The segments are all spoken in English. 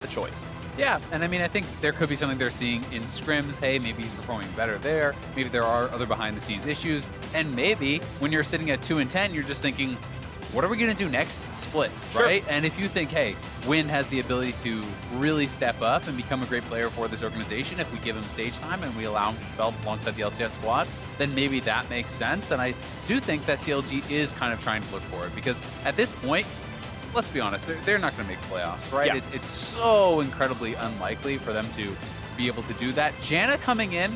the choice. Yeah, and I mean, I think there could be something they're seeing in scrims. Hey, maybe he's performing better there. Maybe there are other behind-the-scenes issues. And maybe when you're sitting at 2-10, you're just thinking, what are we going to do next split, right? And if you think, hey, Win has the ability to really step up and become a great player for this organization if we give him stage time and we allow him to develop alongside the LCS squad, then maybe that makes sense. And I do think that CLG is kind of trying to look for it because at this point, let's be honest, they're not going to make playoffs, right? Yeah. It's so incredibly unlikely for them to be able to do that. Janna coming in,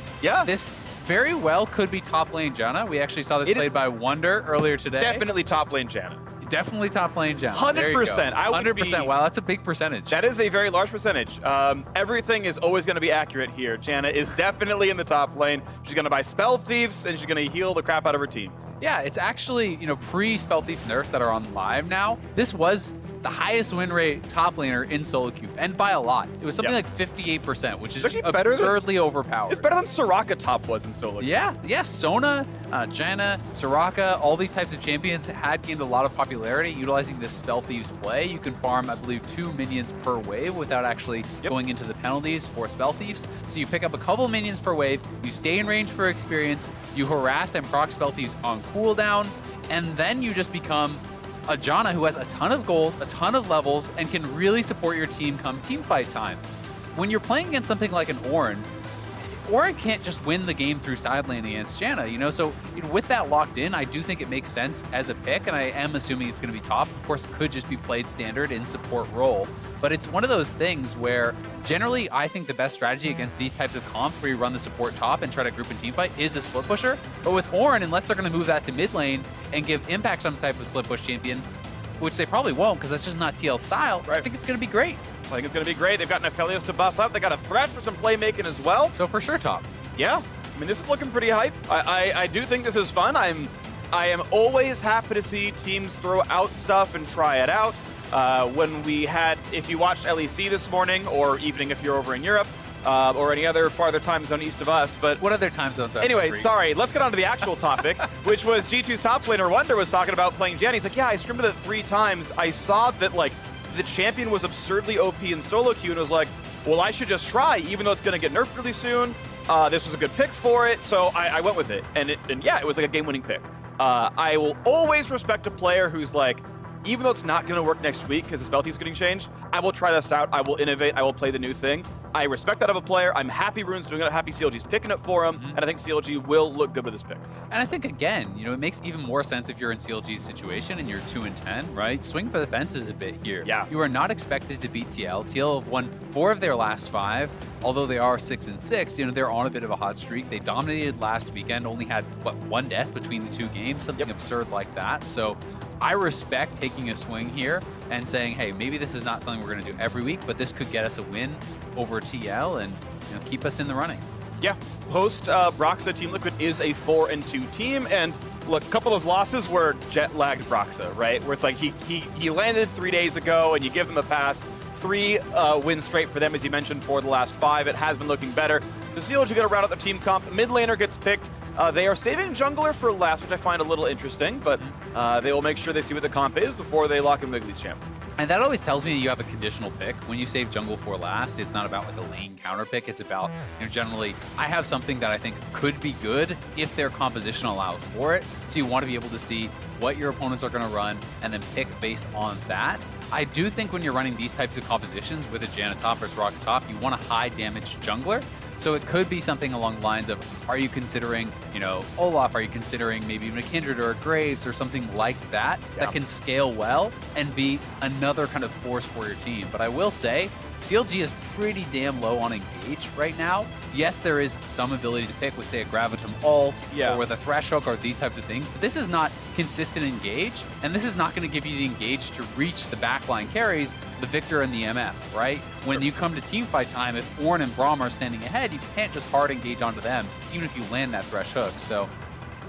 this very well could be top lane Janna. We actually saw this played by Wonder earlier today. Definitely top lane Janna. Definitely top lane Janna. 100%. 100%. Wow, that's a big percentage. That is a very large percentage. Everything is always going to be accurate here. Janna is definitely in the top lane. She's going to buy Spell Thieves, and she's going to heal the crap out of her team. Yeah, it's actually, pre-Spell Thief nerfs that are on live now. This was the highest win rate top laner in solo queue, and by a lot. It was something like 58%, which is absurdly overpowered. It's better than Soraka top was in solo queue. Yeah, Sona, Janna, Soraka, all these types of champions had gained a lot of popularity utilizing this Spell Thieves play. You can farm, I believe, 2 minions per wave without actually going into the penalties for Spell Thieves. So you pick up a couple minions per wave, you stay in range for experience, you harass and proc Spell Thieves on cooldown, and then you just become a Janna who has a ton of gold, a ton of levels, and can really support your team come team fight time. When you're playing against something like an Ornn can't just win the game through side lane against Janna, So with that locked in, I do think it makes sense as a pick, and I am assuming it's going to be top. Of course, it could just be played standard in support role, but it's one of those things where generally I think the best strategy against these types of comps where you run the support top and try to group and team fight is a split pusher. But with Ornn, unless they're going to move that to mid lane and give Impact some type of split push champion, which they probably won't because that's just not TL style, I think it's going to be great. I think it's going to be great. They've got an Aphelios to buff up. They got a Thresh for some playmaking as well. So for sure top. Yeah. I mean, this is looking pretty hype. I do think this is fun. I am always happy to see teams throw out stuff and try it out. When we had, if you watched LEC this morning, or evening if you're over in Europe, or any other farther time zone east of us, but... What other time zones are Anyway, sorry, let's get on to the actual topic, which was G2's top laner Wonder was talking about playing Janna. He's like, yeah, I scrimmed it 3 times. I saw that, like, the champion was absurdly OP in solo queue and was like, well, I should just try, even though it's going to get nerfed really soon. This was a good pick for it, so I went with it. And yeah, it was like a game-winning pick. I will always respect a player who's like, even though it's not going to work next week because the spell thief's getting changed, I will try this out. I will innovate. I will play the new thing. I respect that of a player. I'm happy Rune's doing it. I'm happy CLG's picking it for him. And I think CLG will look good with this pick. And I think, again, it makes even more sense if you're in CLG's situation and you're 2-10, right? Swing for the fences a bit here. Yeah. You are not expected to beat TL. TL have won 4 of their last 5. Although they are 6-6, they're on a bit of a hot streak. They dominated last weekend, only had, 1 death between the 2 games, something absurd like that. So I respect taking a swing here and saying, hey, maybe this is not something we're going to do every week, but this could get us a win over TL and keep us in the running. Yeah, post Broxah, Team Liquid is a 4-2 team, and look, a couple of those losses were jet-lagged Broxah, right? Where it's like he landed 3 days ago, and you give him a pass. 3 wins straight for them, as you mentioned, for the last 5. It has been looking better. The CLG going to round out the team comp. Mid laner gets picked. They are saving jungler for last, which I find a little interesting, but they will make sure they see what the comp is before they lock in Wiggly's champ. And that always tells me you have a conditional pick. When you save jungle for last, it's not about like a lane counter pick. It's about, generally, I have something that I think could be good if their composition allows for it. So you want to be able to see what your opponents are going to run and then pick based on that. I do think when you're running these types of compositions with a Janna top versus Rocket top, you want a high damage jungler. So it could be something along the lines of, are you considering, Olaf? Are you considering maybe even a Kindred or a Graves or something like that that can scale well and be another kind of force for your team? But I will say, CLG is pretty damn low on engage right now. Yes, there is some ability to pick with, say, a Gravitum ult or with a Thresh hook or these types of things, but this is not consistent engage, and this is not going to give you the engage to reach the backline carries, the Viktor and the MF, right? When you come to teamfight time, if Ornn and Braum are standing ahead, you can't just hard engage onto them, even if you land that Thresh hook. So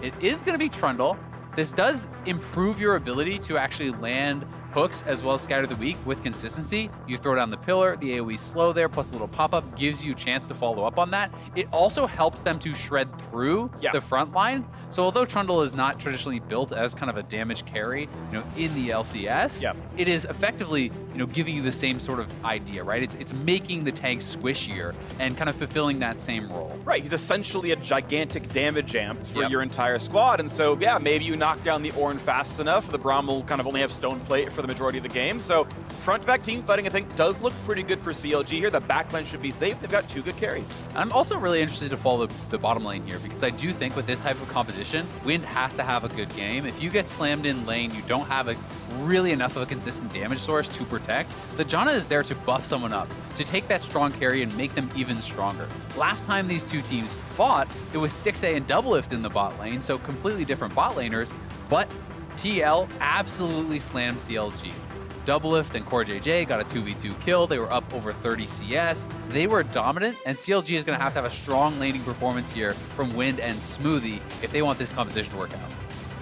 it is going to be Trundle. This does improve your ability to actually land hooks as well as scatter the weak with consistency. You throw down the pillar, the AoE slow there, plus a little pop-up gives you a chance to follow up on that. It also helps them to shred through the front line. So although Trundle is not traditionally built as kind of a damage carry, in the LCS, it is effectively giving you the same sort of idea, right? It's making the tank squishier and kind of fulfilling that same role. Right, he's essentially a gigantic damage amp for your entire squad, and so yeah, maybe you knock down the Ornn fast enough, the Braum will kind of only have stone plate for the majority of the game, so front-to-back team fighting I think does look pretty good for CLG here. The backline should be safe, they've got 2 good carries. I'm also really interested to follow the bottom lane here because I do think with this type of competition, Wind has to have a good game. If you get slammed in lane, you don't have really enough of a consistent damage source to protect. The Janna is there to buff someone up, to take that strong carry and make them even stronger. Last time these two teams fought, it was 6A and Doublelift in the bot lane, so completely different bot laners, but TL absolutely slammed CLG. Doublelift and CoreJJ got a 2v2 kill. They were up over 30 CS. They were dominant, and CLG is going to have a strong laning performance here from Wind and Smoothie if they want this composition to work out.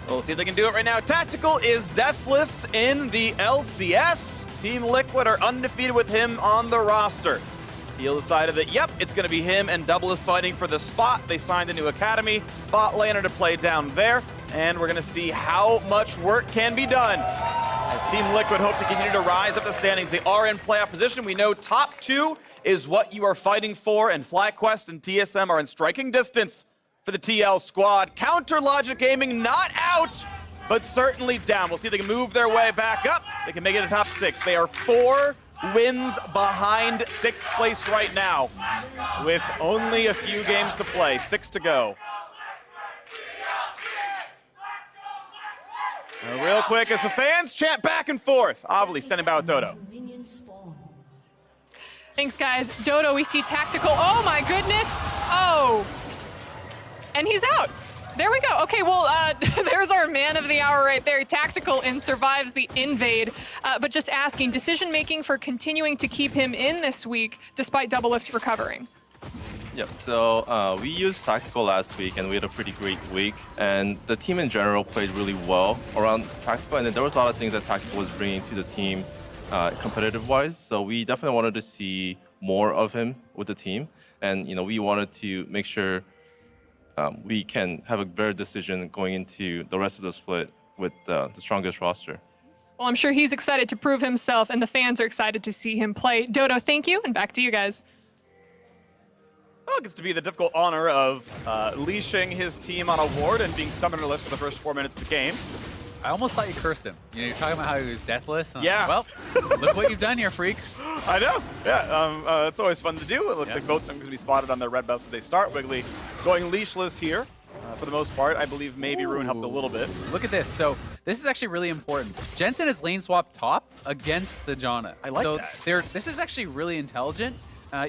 We'll see if they can do it right now. Tactical is deathless in the LCS. Team Liquid are undefeated with him on the roster. He'll decided that, yep, it's going to be him and Doublelift fighting for the spot. They signed a new academy, bot laner to play down there, and we're going to see how much work can be done. As Team Liquid hope to continue to rise up the standings, they are in playoff position. We know top 2 is what you are fighting for, and FlyQuest and TSM are in striking distance for the TL squad. Counter Logic Gaming not out, but certainly down. We'll see if they can move their way back up. They can make it a top 6. They are 4 wins behind 6th place right now, with only a few games to play, 6 to go. Real quick, as the fans chant back and forth, Aphelios standing by with Dodo. Thanks, guys. Dodo, we see Tactical. Oh, my goodness. Oh. And he's out. There we go. Okay, well, there's our man of the hour right there. Tactical and survives the invade. But just asking, decision-making for continuing to keep him in this week despite Doublelift recovering? Yep, so we used Tactical last week and we had a pretty great week. And the team in general played really well around Tactical. And then there was a lot of things that Tactical was bringing to the team competitive-wise. So we definitely wanted to see more of him with the team. And, we wanted to make sure we can have a better decision going into the rest of the split with the strongest roster. Well, I'm sure he's excited to prove himself, and the fans are excited to see him play. Dodo, thank you, and back to you guys. Well, it gets to be the difficult honor of leashing his team on a ward and being summoner list for the first 4 minutes of the game. I almost thought you cursed him. You're talking about how he was deathless. Yeah. Well, look what you've done here, freak. I know. Yeah, it's always fun to do. It looks like both of them are going to be spotted on their red buffs as they start. Wiggily going leashless here for the most part. I believe maybe Ruin helped a little bit. Look at this. So this is actually really important. Jensen is lane swap top against the Janna. I like that. This is actually really intelligent.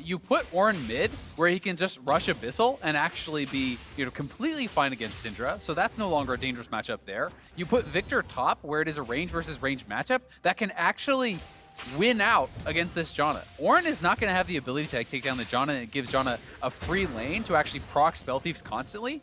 You put Ornn mid, where he can just rush Abyssal and actually be, completely fine against Syndra. So that's no longer a dangerous matchup there. You put Viktor top, where it is a range versus range matchup that can actually win out against this Janna. Ornn is not going to have the ability to take down the Janna, and it gives Janna a free lane to actually proc Spell Thieves constantly.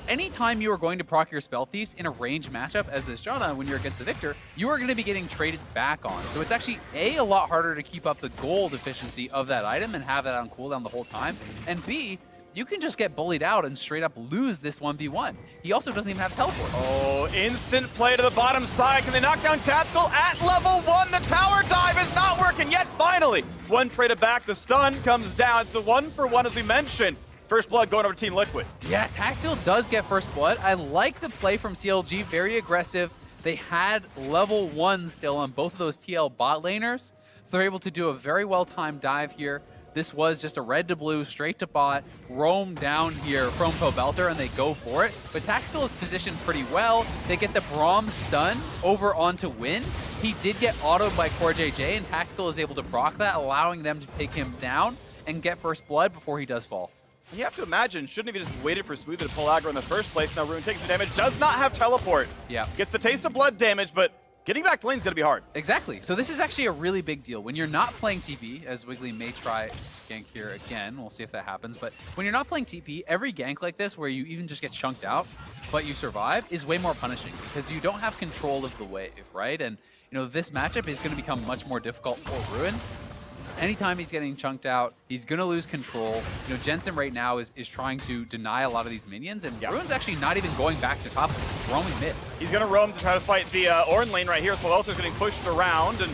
Anytime you are going to proc your Spell Thieves in a range matchup as this Janna, when you're against the Viktor, you are going to be getting traded back on. So it's actually a lot harder to keep up the gold efficiency of that item and have that on cooldown the whole time, and B, you can just get bullied out and straight up lose this 1v1. He also doesn't even have teleport. Oh, instant play to the bottom side. Can they knock down Tactical at level 1? The tower dive is not working yet. Finally, one traded back. The stun comes down. It's a 1-for-1 as we mentioned. First blood going over to Team Liquid. Yeah, Tactical does get first blood. I like the play from CLG, very aggressive. They had level 1 still on both of those TL bot laners, so they're able to do a very well-timed dive here. This was just a red to blue, straight to bot, roam down here from Pobelter, and they go for it. But Tactical is positioned pretty well. They get the Braum stun over onto Wind. He did get autoed by CoreJJ, and Tactical is able to proc that, allowing them to take him down and get first blood before he does fall. You have to imagine, shouldn't he just waited for Smoothie to pull aggro in the first place? Now Ruin takes the damage, does not have teleport. Yeah. Gets the taste of blood damage, but getting back to lane is going to be hard. Exactly. So this is actually a really big deal. When you're not playing TP, as Wiggily may try gank here again, we'll see if that happens, but when you're not playing TP, every gank like this where you even just get chunked out, but you survive, is way more punishing because you don't have control of the wave, right? And this matchup is going to become much more difficult for Ruin. Anytime he's getting chunked out, he's going to lose control. Jensen right now is trying to deny a lot of these minions, and Ruin's actually not even going back to top. He's roaming mid. He's going to roam to try to fight the Ornn lane right here. Pobelter's getting pushed around, and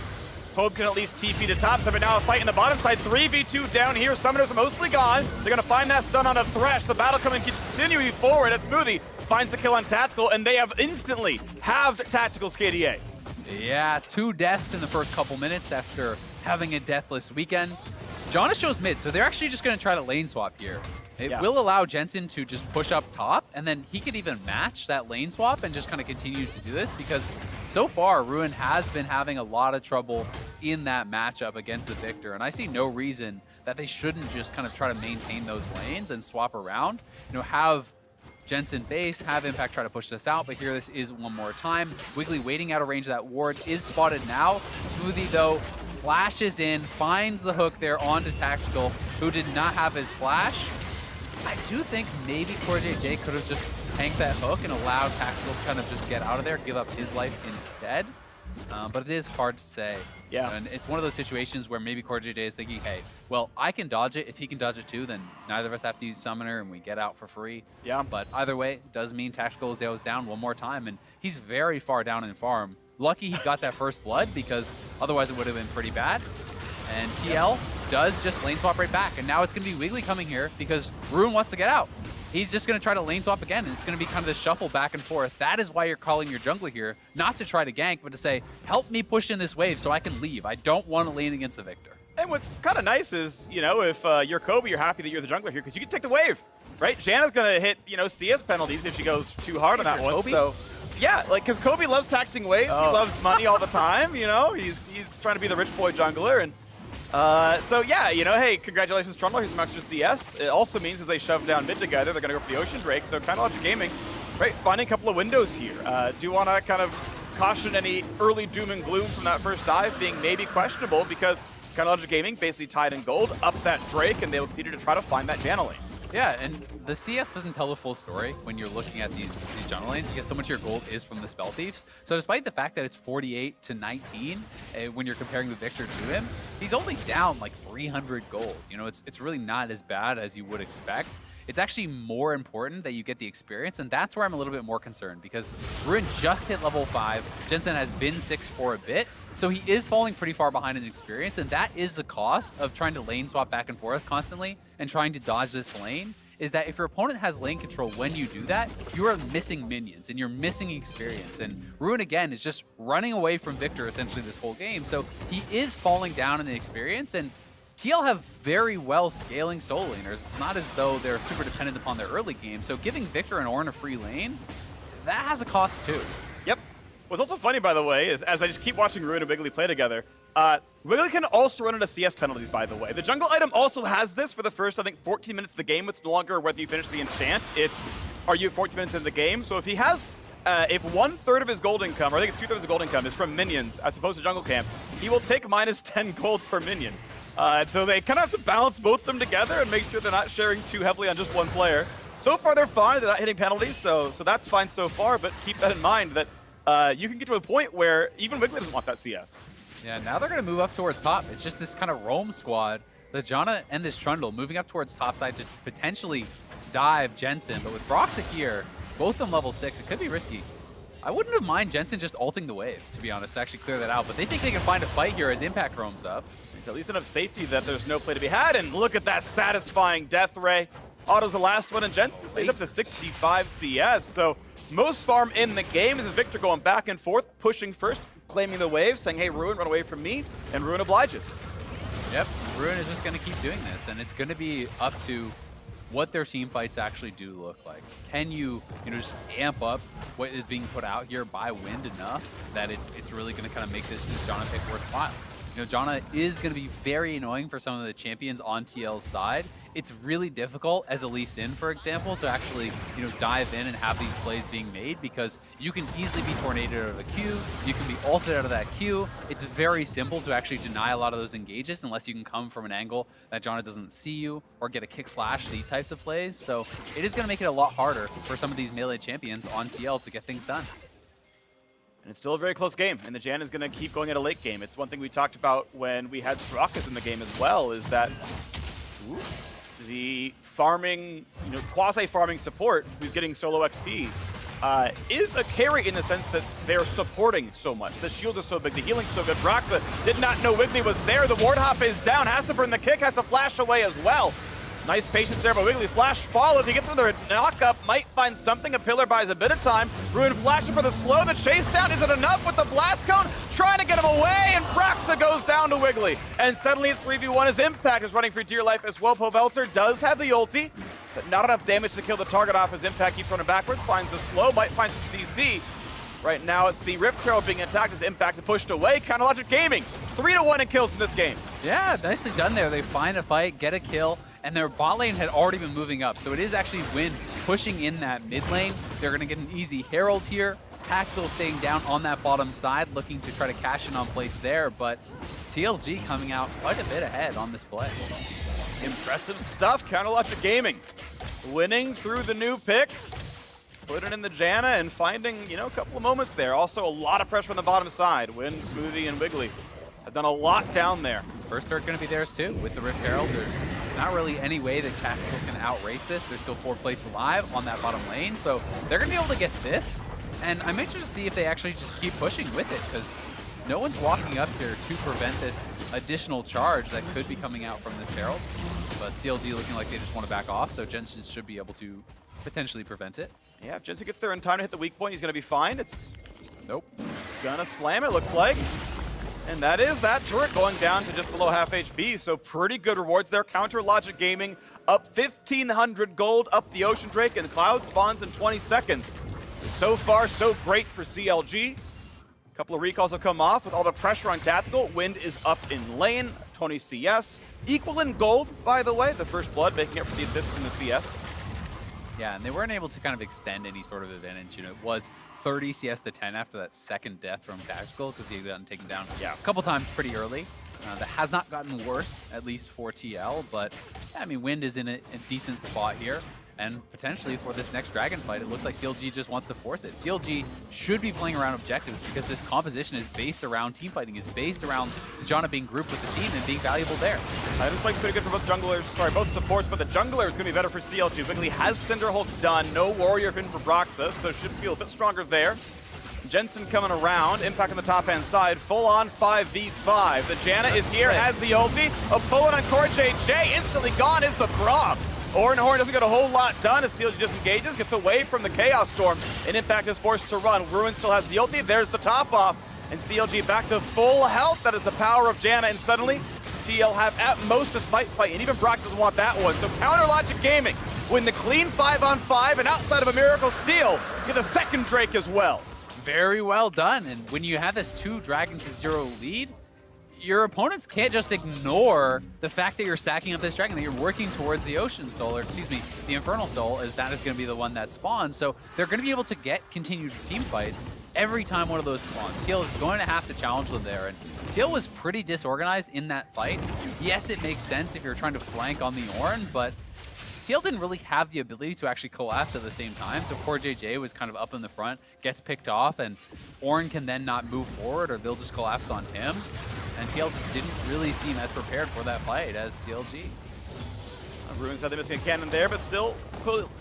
Pobe can at least TP to top side, but now a fight in the bottom side. 3v2 down here. Summoners are mostly gone. They're going to find that stun on a Thresh. The battle coming continuing forward as Smoothie finds the kill on Tactical, and they have instantly halved Tactical's KDA. Yeah, 2 deaths in the first couple minutes after having a deathless weekend. Janna shows mid, so they're actually just going to try to lane swap here. It will allow Jensen to just push up top, and then he could even match that lane swap and just kind of continue to do this, because so far, Ruin has been having a lot of trouble in that matchup against the Viktor, and I see no reason that they shouldn't just kind of try to maintain those lanes and swap around. You know, have Jensen base, have Impact try to push this out, but here this is one more time. Wiggily waiting out of range of that ward is spotted now. Smoothie, though, flashes in, finds the hook there onto Tactical, who did not have his flash. I do think maybe CoreJJ could have just tanked that hook and allowed Tactical to kind of just get out of there, give up his life instead. But it is hard to say. Yeah. And it's one of those situations where maybe CoreJJ is thinking, hey, well, I can dodge it. If he can dodge it too, then neither of us have to use Summoner and we get out for free. Yeah. But either way, it does mean Tactical goes down one more time, and he's very far down in farm. Lucky he got that first blood, because otherwise it would have been pretty bad. And TL does just lane swap right back. And now it's going to be Wiggily coming here because Ruin wants to get out. He's just going to try to lane swap again, and it's going to be kind of this shuffle back and forth. That is why you're calling your jungler here, not to try to gank, but to say, help me push in this wave so I can leave. I don't want to lane against the Viktor. And what's kind of nice is, you know, if you're Kobe, you're happy that you're the jungler here because you can take the wave, right? Janna's going to hit, you know, CS penalties if she goes too hard on that one. Kobe? So, yeah, like, because Kobe loves taxing waves. He loves money all the time, you know? He's trying to be the rich boy jungler, and so yeah, you know, hey, congratulations Trundle, here's some extra CS. It also means as they shove down mid together, they're going to go for the Ocean Drake, so kind of Logic Gaming, right, finding a couple of windows here. Do want to kind of caution any early doom and gloom from that first dive being maybe questionable, because kind of Logic Gaming basically tied in gold, up that Drake, and they will continue to try to find that Janna lane. Yeah, and the CS doesn't tell the full story when you're looking at these jungle lanes, because so much of your gold is from the Spell Thieves. So despite the fact that it's 48 to 19, when you're comparing the Viktor to him, he's only down like 300 gold. You know, it's really not as bad as you would expect. It's actually more important that you get the experience, and that's where I'm a little bit more concerned, because Ruin just hit level 5. Jensen has been 6 for a bit, so he is falling pretty far behind in experience, and that is the cost of trying to lane swap back and forth constantly and trying to dodge this lane, is that if your opponent has lane control when you do that, you are missing minions and you're missing experience. And Ruin, again, is just running away from Viktor essentially this whole game, so he is falling down in the experience, and TL have very well scaling solo laners. It's not as though they're super dependent upon their early game, so giving Viktor and Ornn a free lane, that has a cost too. Yep. What's also funny, by the way, is as I just keep watching Ruin and Wiggily play together, Wiggily can also run into CS penalties, by the way. The jungle item also has this for the first, I think, 14 minutes of the game. It's no longer whether you finish the enchant, it's are you 14 minutes into the game. So if he has, if 1/3 of his gold income, or I think it's 2/3 of his gold income is from minions as opposed to jungle camps, he will take minus 10 gold per minion. So they kind of have to balance both of them together and make sure they're not sharing too heavily on just one player. So far they're fine, they're not hitting penalties, so that's fine so far, but keep that in mind that you can get to a point where even Wiggly doesn't want that CS. Yeah, now they're going to move up towards top. It's just this kind of roam squad. The Janna and this Trundle moving up towards top side to potentially dive Jensen, but with Broxah here, both of them level 6, it could be risky. I wouldn't have mind Jensen just ulting the wave, to be honest, to actually clear that out, but they think they can find a fight here as Impact roams up. It's at least enough safety that there's no play to be had, and look at that satisfying death ray. Auto's the last one, and Jensen stays up to 65 CS, so most farm in the game is Viktor going back and forth, pushing first, claiming the wave, saying, hey, Ruin, run away from me, and Ruin obliges. Yep, Ruin is just going to keep doing this, and it's going to be up to what their team fights actually do look like. Can you just amp up what is being put out here by Wind enough that it's really going to kind of make this Janna pick worthwhile? You know, Janna is going to be very annoying for some of the champions on TL's side. It's really difficult as a Lee Sin, for example, to actually, dive in and have these plays being made, because you can easily be tornadoed out of a Q, you can be ulted out of that Q. It's very simple to actually deny a lot of those engages unless you can come from an angle that Janna doesn't see you or get a kick flash, these types of plays. So it is going to make it a lot harder for some of these melee champions on TL to get things done. And it's still a very close game, and the Janna is going to keep going at a late game. It's one thing we talked about when we had Soraka's in the game as well, is that the farming, quasi-farming support who's getting solo XP is a carry in the sense that they're supporting so much. The shield is so big, the healing's so good. Broxah did not know Wiggily was there. The ward hop is down, has to burn the kick, has to flash away as well. Nice patience there by Wiggily. Flash fall. If he gets another knock-up, might find something. A pillar buys a bit of time. Ruin flashing for the slow. The chase down. Is it enough with the blast cone? Trying to get him away, and Broxah goes down to Wiggily. And suddenly it's 3v1 as Impact is running for dear life as well. Pobelter does have the ulti, but not enough damage to kill the target off as Impact keeps running backwards. Finds the slow, might find some CC. Right now it's the Rift Trail being attacked as Impact pushed away. Counter Gaming, 3-1 in kills in this game. Yeah, nicely done there. They find a fight, get a kill, and their bot lane had already been moving up. So it is actually Wind pushing in that mid lane. They're gonna get an easy Herald here. Tactical staying down on that bottom side, looking to try to cash in on plates there, but CLG coming out quite a bit ahead on this play. Impressive stuff, Counter Gaming. Winning through the new picks. Putting in the Janna and finding, you know, a couple of moments there. Also a lot of pressure on the bottom side. Wind, Smoothie, and Wiggily have done a lot down there. First turret going to be theirs too. With the Rift Herald, there's not really any way that Tactical can outrace this. There's still 4 plates alive on that bottom lane, so they're going to be able to get this. And I'm interested to see if they actually just keep pushing with it, because no one's walking up here to prevent this additional charge that could be coming out from this Herald. But CLG looking like they just want to back off, so Jensen should be able to potentially prevent it. Yeah, if Jensen gets there in time to hit the weak point, he's going to be fine. It's Nope. gonna slam it, looks like. And that is that turret going down to just below half HP, so pretty good rewards there. Counter Gaming up 1,500 gold up the Ocean Drake, and Cloud spawns in 20 seconds. So far, so great for CLG. A couple of recalls have come off with all the pressure on Tactical. Wind is up in lane, 20 CS. Equal in gold, by the way, the first blood making up for the assists in the CS. Yeah, and they weren't able to kind of extend any sort of advantage. You know, it was 30 CS to 10 after that second death from Tactical, because he had gotten taken down a couple times pretty early. That has not gotten worse, at least for TL, but yeah, I mean, Wind is in a decent spot here. And potentially for this next dragon fight, it looks like CLG just wants to force it. CLG should be playing around objectives because this composition is based around teamfighting, is based around Janna being grouped with the team and being valuable there. Item's playing pretty good for both junglers, sorry, both supports, but the jungler is going to be better for CLG. Wiggily has Syndra ult done, no warrior in for Broxah, so should feel a bit stronger there. Jensen coming around, Impact on the top-hand side, full-on 5v5. The Janna is here, has the ulti, a pull-in on CoreJJ, instantly gone is the Braum. Ornn doesn't get a whole lot done as CLG disengages, gets away from the Chaos Storm, and Impact is forced to run. Ruin still has the ulti, there's the top off, and CLG back to full health. That is the power of Janna, and suddenly TL have at most a smite fight, and even Brock doesn't want that one. So Counter Gaming win the clean 5-on-5, and outside of a Miracle Steal, get the second Drake as well. Very well done, and when you have this 2 dragon to 0 lead, your opponents can't just ignore the fact that you're stacking up this dragon, that you're working towards the Ocean Soul, or excuse me, the Infernal Soul, as that is going to be the one that spawns. So they're going to be able to get continued team fights every time one of those spawns. TL is going to have to challenge them there, and TL was pretty disorganized in that fight. Yes, it makes sense if you're trying to flank on the Ornn, but TL didn't really have the ability to actually collapse at the same time, so CoreJJ was kind of up in the front, gets picked off, and Ornn can then not move forward, or they'll just collapse on him. And TL just didn't really seem as prepared for that fight as CLG. Ruins had the missing a cannon there, but still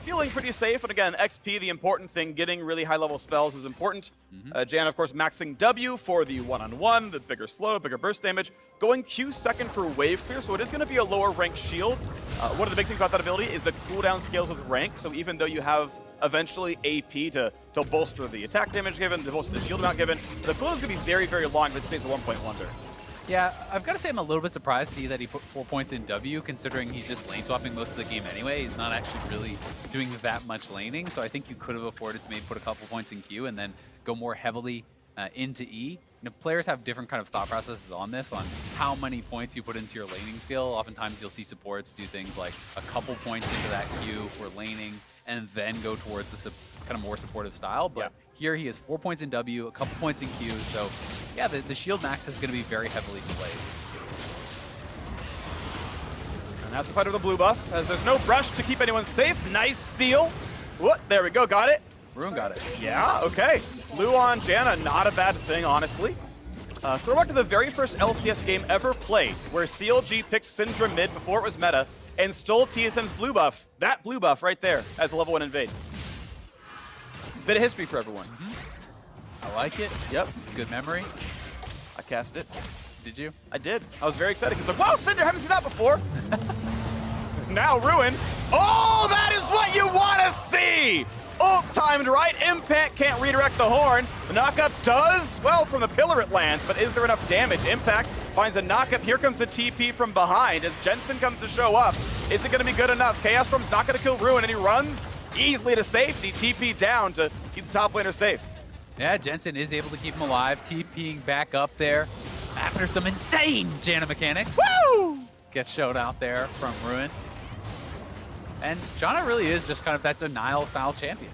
feeling pretty safe. And again, XP, the important thing, getting really high-level spells is important. Janna, of course, maxing W for the one-on-one, the bigger slow, bigger burst damage. Going Q second for wave clear, so it is going to be a lower rank shield. One of the big things about that ability is the cooldown scales with rank. So even though you have eventually AP to bolster the attack damage given, to bolster the shield amount given, the cooldown is going to be very, very long if it stays at 1.1 there. Yeah, I've got to say I'm a little bit surprised to see that he put 4 points in W, considering he's just lane swapping most of the game anyway. He's not actually really doing that much laning, so I think you could have afforded to maybe put a couple points in Q and then go more heavily into E. You know, players have different kind of thought processes on this, on how many points you put into your laning skill. Oftentimes you'll see supports do things like a couple points into that Q for laning and then go towards this kind of more supportive style. But here he has 4 points in W, a couple points in Q, so yeah, the shield max is going to be very heavily delayed. And that's the fight of the blue buff, as there's no brush to keep anyone safe. Nice steal. What? There we go, got it. Ruin got it. Yeah, okay. Blue on Janna, not a bad thing, honestly. Throwback to the very first LCS game ever played, where CLG picked Syndra mid before it was meta, and stole TSM's blue buff. That blue buff right there as a level 1 invade. Bit of history for everyone. I like it. Yep. Good memory. I cast it. Did you? I did. I was very excited because like, wow, Syndra, haven't seen that before. Now Ruin. Oh, that is what you want to see! Ult timed right. Impact can't redirect the horn. The knockup does, well, from the pillar it lands, but is there enough damage? Impact finds a knockup. Here comes the TP from behind as Jensen comes to show up. Is it going to be good enough? Chaos Storm's not going to kill Ruin, and he runs easily to safety. TP down to keep the top laner safe. Yeah, Jensen is able to keep him alive, TPing back up there after some insane Janna mechanics. Woo! Gets showed out there from Ruin. And Janna really is just kind of that denial-style champion.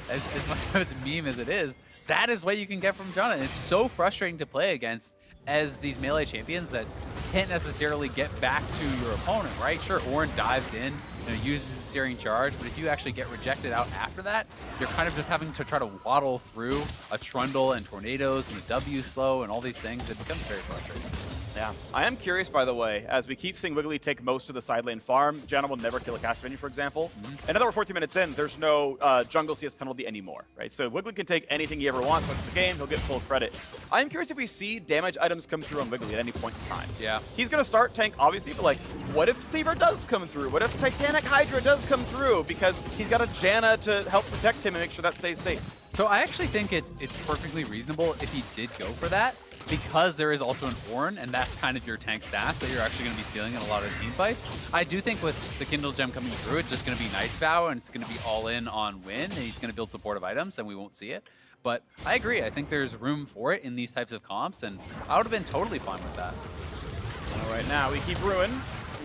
As much of a meme as it is, that is what you can get from Janna. And it's so frustrating to play against as these melee champions that can't necessarily get back to your opponent, right? Sure, Ornn dives in, uses the Searing Charge, but if you actually get rejected out after that, you're kind of just having to try to waddle through a Trundle and tornadoes and a W slow and all these things. It becomes very frustrating. Yeah. I am curious, by the way, as we keep seeing Wiggily take most of the side lane farm, Janna will never kill a cast minion, for example. And now we're 14 minutes in, there's no jungle CS penalty anymore, right? So Wiggily can take anything he ever wants once the game, he'll get full credit. I am curious if we see damage items come through on Wiggily at any point in time. Yeah. He's going to start tank, obviously, but like, what if Fever does come through? What if Titanic Hydra does come through? Because he's got a Janna to help protect him and make sure that stays safe. So I actually think it's perfectly reasonable if he did go for that, because there is also an Ornn, and that's kind of your tank stats that you're actually going to be stealing in a lot of team fights. I do think with the Kindle Gem coming through, it's just going to be Knight's Vow, and it's going to be all in on Win, and he's going to build supportive items, and we won't see it. But I agree. I think there's room for it in these types of comps, and I would have been totally fine with that. All right, now we keep Ruin,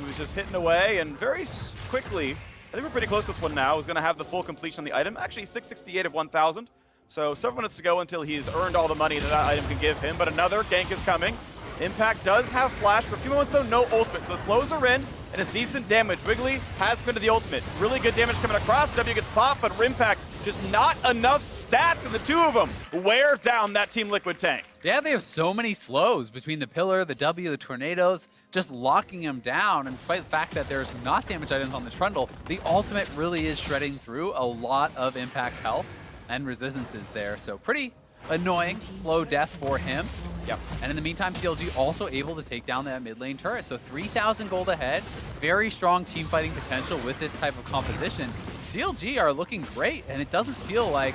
who's just hitting away, and very quickly, I think we're pretty close to this one now, is going to have the full completion on the item. Actually, 668 of 1,000. So several minutes to go until he's earned all the money that item can give him, but another gank is coming. Impact does have flash. For a few moments, though, no ultimate. So the slows are in, and it's decent damage. Wiggily has come to the ultimate. Really good damage coming across. W gets popped, but Impact just not enough stats in the two of them. Wear down that Team Liquid tank. Yeah, they have so many slows between the pillar, the W, the tornadoes, just locking them down. And despite the fact that there's not damage items on the Trundle, the ultimate really is shredding through a lot of Impact's health and resistances there. So pretty annoying, slow death for him. Yep. And in the meantime, CLG also able to take down that mid lane turret. So 3,000 gold ahead. Very strong team fighting potential with this type of composition. CLG are looking great, and it doesn't feel like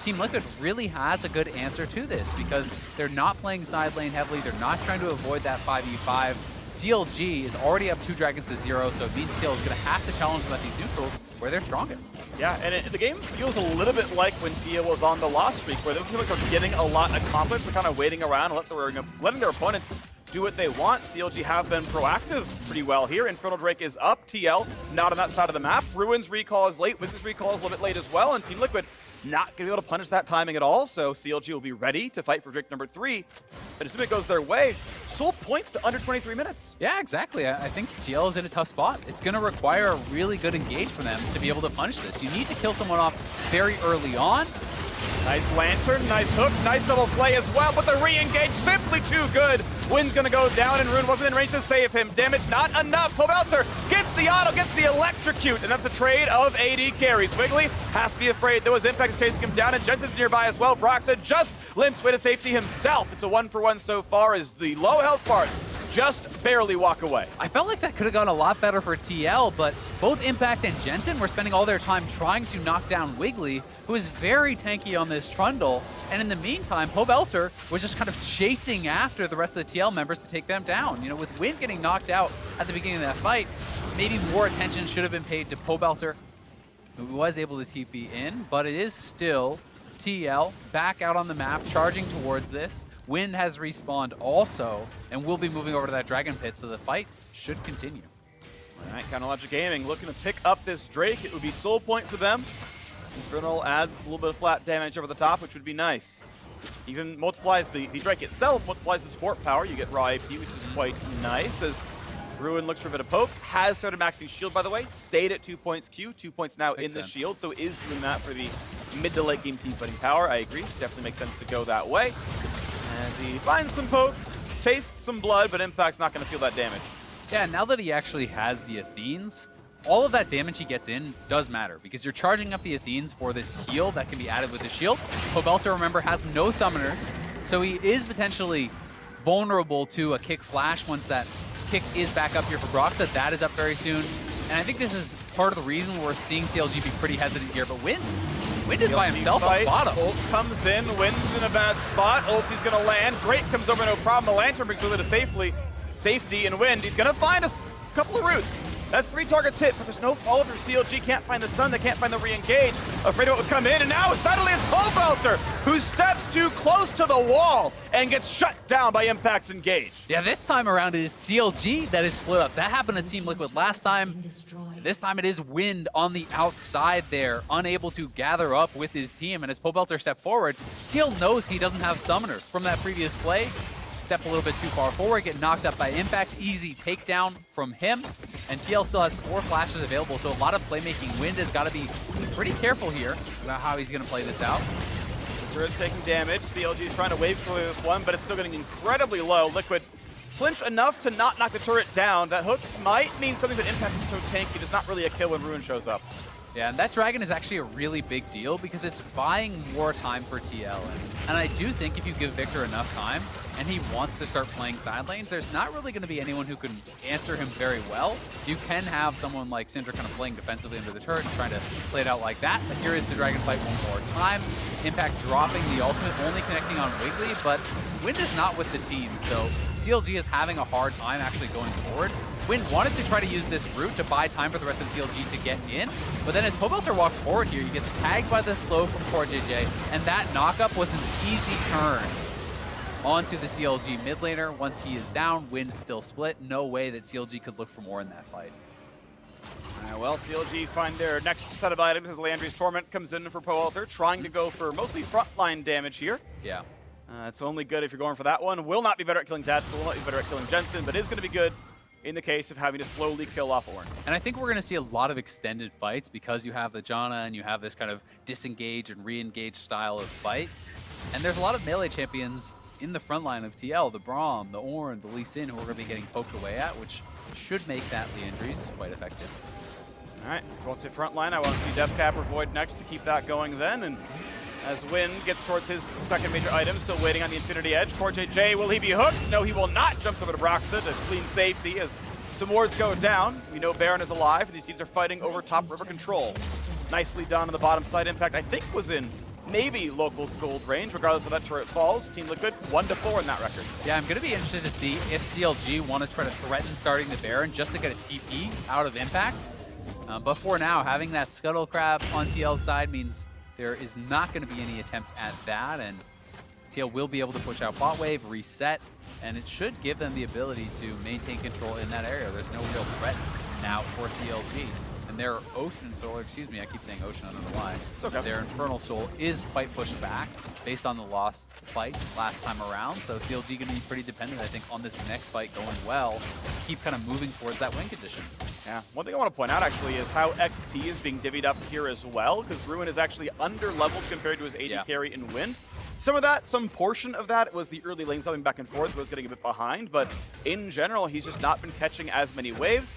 Team Liquid really has a good answer to this because they're not playing side lane heavily. They're not trying to avoid that 5v5. CLG is already up 2 dragons to 0, so it means CL is going to have to challenge them at these neutrals where they're strongest. Yeah, and the game feels a little bit like when Tia was on the loss streak, where they feel like they're getting a lot accomplished. They're kind of waiting around and letting their opponents do what they want. CLG have been proactive pretty well here. Infernal Drake is up. TL not on that side of the map. Ruin's recall is late. Wiggly's recall is a little bit late as well. And Team Liquid not going to be able to punish that timing at all. So CLG will be ready to fight for Drake number 3. But assuming it goes their way, Soul points to under 23 minutes. Yeah, exactly. I think TL is in a tough spot. It's going to require a really good engage from them to be able to punish this. You need to kill someone off very early on. Nice lantern, nice hook, nice double play as well, but the re-engage simply too good. Wind's gonna go down and Ruin wasn't in range to save him. Damage not enough. Pobelter gets the auto, gets the electrocute, and that's a trade of AD carries. Wiggily has to be afraid. There was Impact chasing him down, and Jensen's nearby as well. Broxah just limps way to safety himself. It's a 1-for-1 so far as the low health parts just barely walk away. I felt like that could have gone a lot better for TL, but both Impact and Jensen were spending all their time trying to knock down Wiggily, who is very tanky on this Trundle. And in the meantime, Pobelter was just kind of chasing after the rest of the TL members to take them down. You know, with Wind getting knocked out at the beginning of that fight, maybe more attention should have been paid to Pobelter, who was able to TP in, but it is still TL back out on the map, charging towards this. Wind has respawned also, and we'll be moving over to that Dragon Pit, so the fight should continue. All right, Logic Gaming looking to pick up this Drake. It would be soul point for them. Infernal adds a little bit of flat damage over the top, which would be nice. Even multiplies the Drake itself, multiplies the support power. You get raw AP, which is quite nice. As Ruin looks for a bit of poke, has started maxing shield, by the way. Stayed at 2 points Q, 2 points now Makes in the sense. shield, so is doing that for the mid to late game team fighting power. I agree, definitely makes sense to go that way. As he finds some poke, tastes some blood, but Impact's not going to feel that damage. Yeah, now that he actually has the Athenes, all of that damage he gets in does matter because you're charging up the Athenes for this heal that can be added with the shield. Pobelter, remember, has no summoners, so he is potentially vulnerable to a kick flash once that kick is back up here for Broxah. That is up very soon. And I think this is part of the reason we're seeing CLG be pretty hesitant here. But Wind is by himself on the bottom. Ult comes in, Wind's in a bad spot. Ulti's gonna land. Drake comes over, no problem. The Lantern brings with it to safety, and Wind. He's gonna find a couple of roots. That's 3 targets hit, but there's no follow through. CLG can't find the stun, they can't find the re-engage. Afraid of what would come in, and now suddenly it's Pobelter, who steps too close to the wall and gets shut down by Impact's engage. Yeah, this time around it is CLG that is split up. That happened to Team Liquid last time. This time it is Wind on the outside there, unable to gather up with his team. And as Pobelter stepped forward, TL knows he doesn't have summoners from that previous play. Step a little bit too far forward, get knocked up by Impact. Easy takedown from him. And TL still has 4 flashes available, so a lot of playmaking. Wind has got to be pretty careful here about how he's going to play this out. Victor is taking damage. CLG is trying to wave through this one, but it's still getting incredibly low. Liquid flinch enough to not knock the turret down. That hook might mean something, but Impact is so tanky. It's not really a kill when Ruin shows up. Yeah, and that dragon is actually a really big deal because it's buying more time for TL. And I do think if you give Viktor enough time and he wants to start playing side lanes, there's not really going to be anyone who can answer him very well. You can have someone like Syndra kind of playing defensively under the turret and trying to play it out like that. But here is the dragon fight one more time. Impact dropping the ultimate, only connecting on Wiggily, but Wind is not with the team, so CLG is having a hard time actually going forward. Wind wanted to try to use this route to buy time for the rest of CLG to get in, but then as Pobelter walks forward here, he gets tagged by the slow from CoreJJ, and that knockup was an easy turn onto the CLG mid laner. Once he is down, Wind still split. No way that CLG could look for more in that fight. Well, CLG find their next set of items as Landry's Torment comes in for Pobelter, trying to go for mostly frontline damage here. Yeah. It's only good if you're going for that one. Will not be better at killing Tactical, will not be better at killing Jensen, but is going to be good in the case of having to slowly kill off Ornn. And I think we're going to see a lot of extended fights because you have the Janna and you have this kind of disengage and re-engage style of fight. And there's a lot of melee champions in the front line of TL, the Braum, the Ornn, the Lee Sin, who are going to be getting poked away at, which should make that Leandry's quite effective. All right, if you want to see front line, I want to see Death Cap or Void next to keep that going then. And as Wind gets towards his second major item, still waiting on the Infinity Edge. CoreJJ, will he be hooked? No, he will not. Jumps over to Broxah to clean safety as some wards go down. We know Baron is alive, and these teams are fighting over top river control. Nicely done on the bottom side. Impact, I think, was in maybe local gold range, regardless of that turret falls. Team Liquid, 1-4 in that record. Yeah, I'm going to be interested to see if CLG want to try to threaten starting the Baron just to get a TP out of Impact. But for now, having that Scuttle Crab on TL's side means there is not going to be any attempt at that, and TL will be able to push out bot wave, reset, and it should give them the ability to maintain control in that area. There's no real threat now for CLG. And their Ocean Soul, excuse me, I keep saying Ocean, I don't know why. It's okay. Their Infernal Soul is quite pushed back based on the lost fight last time around. So CLG going to be pretty dependent, I think, on this next fight going well. Keep kind of moving towards that win condition. Yeah, one thing I want to point out actually is how XP is being divvied up here as well, because Ruin is actually under-leveled compared to his AD carry in Wind. Some portion of that was the early lane zoning back and forth, was getting a bit behind, but in general, he's just not been catching as many waves.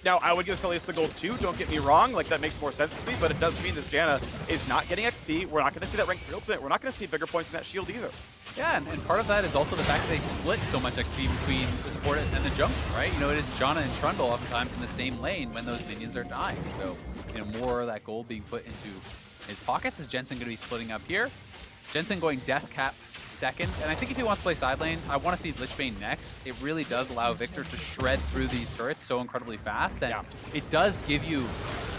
Now, I would give Aphelios the gold too, don't get me wrong, like that makes more sense to me, but it does mean this Janna is not getting XP. We're not going to see that rank 3 ultimate. We're not going to see bigger points in that shield either. Yeah, and part of that is also the fact that they split so much XP between the support and the jungle, right? You know, it is Janna and Trundle oftentimes in the same lane when those minions are dying. So, you know, more of that gold being put into his pockets. Is Jensen going to be splitting up here? Jensen going Death Cap second, and I think if he wants to play side lane, I want to see Lichbane next. It really does allow Viktor to shred through these turrets so incredibly fast that it does give you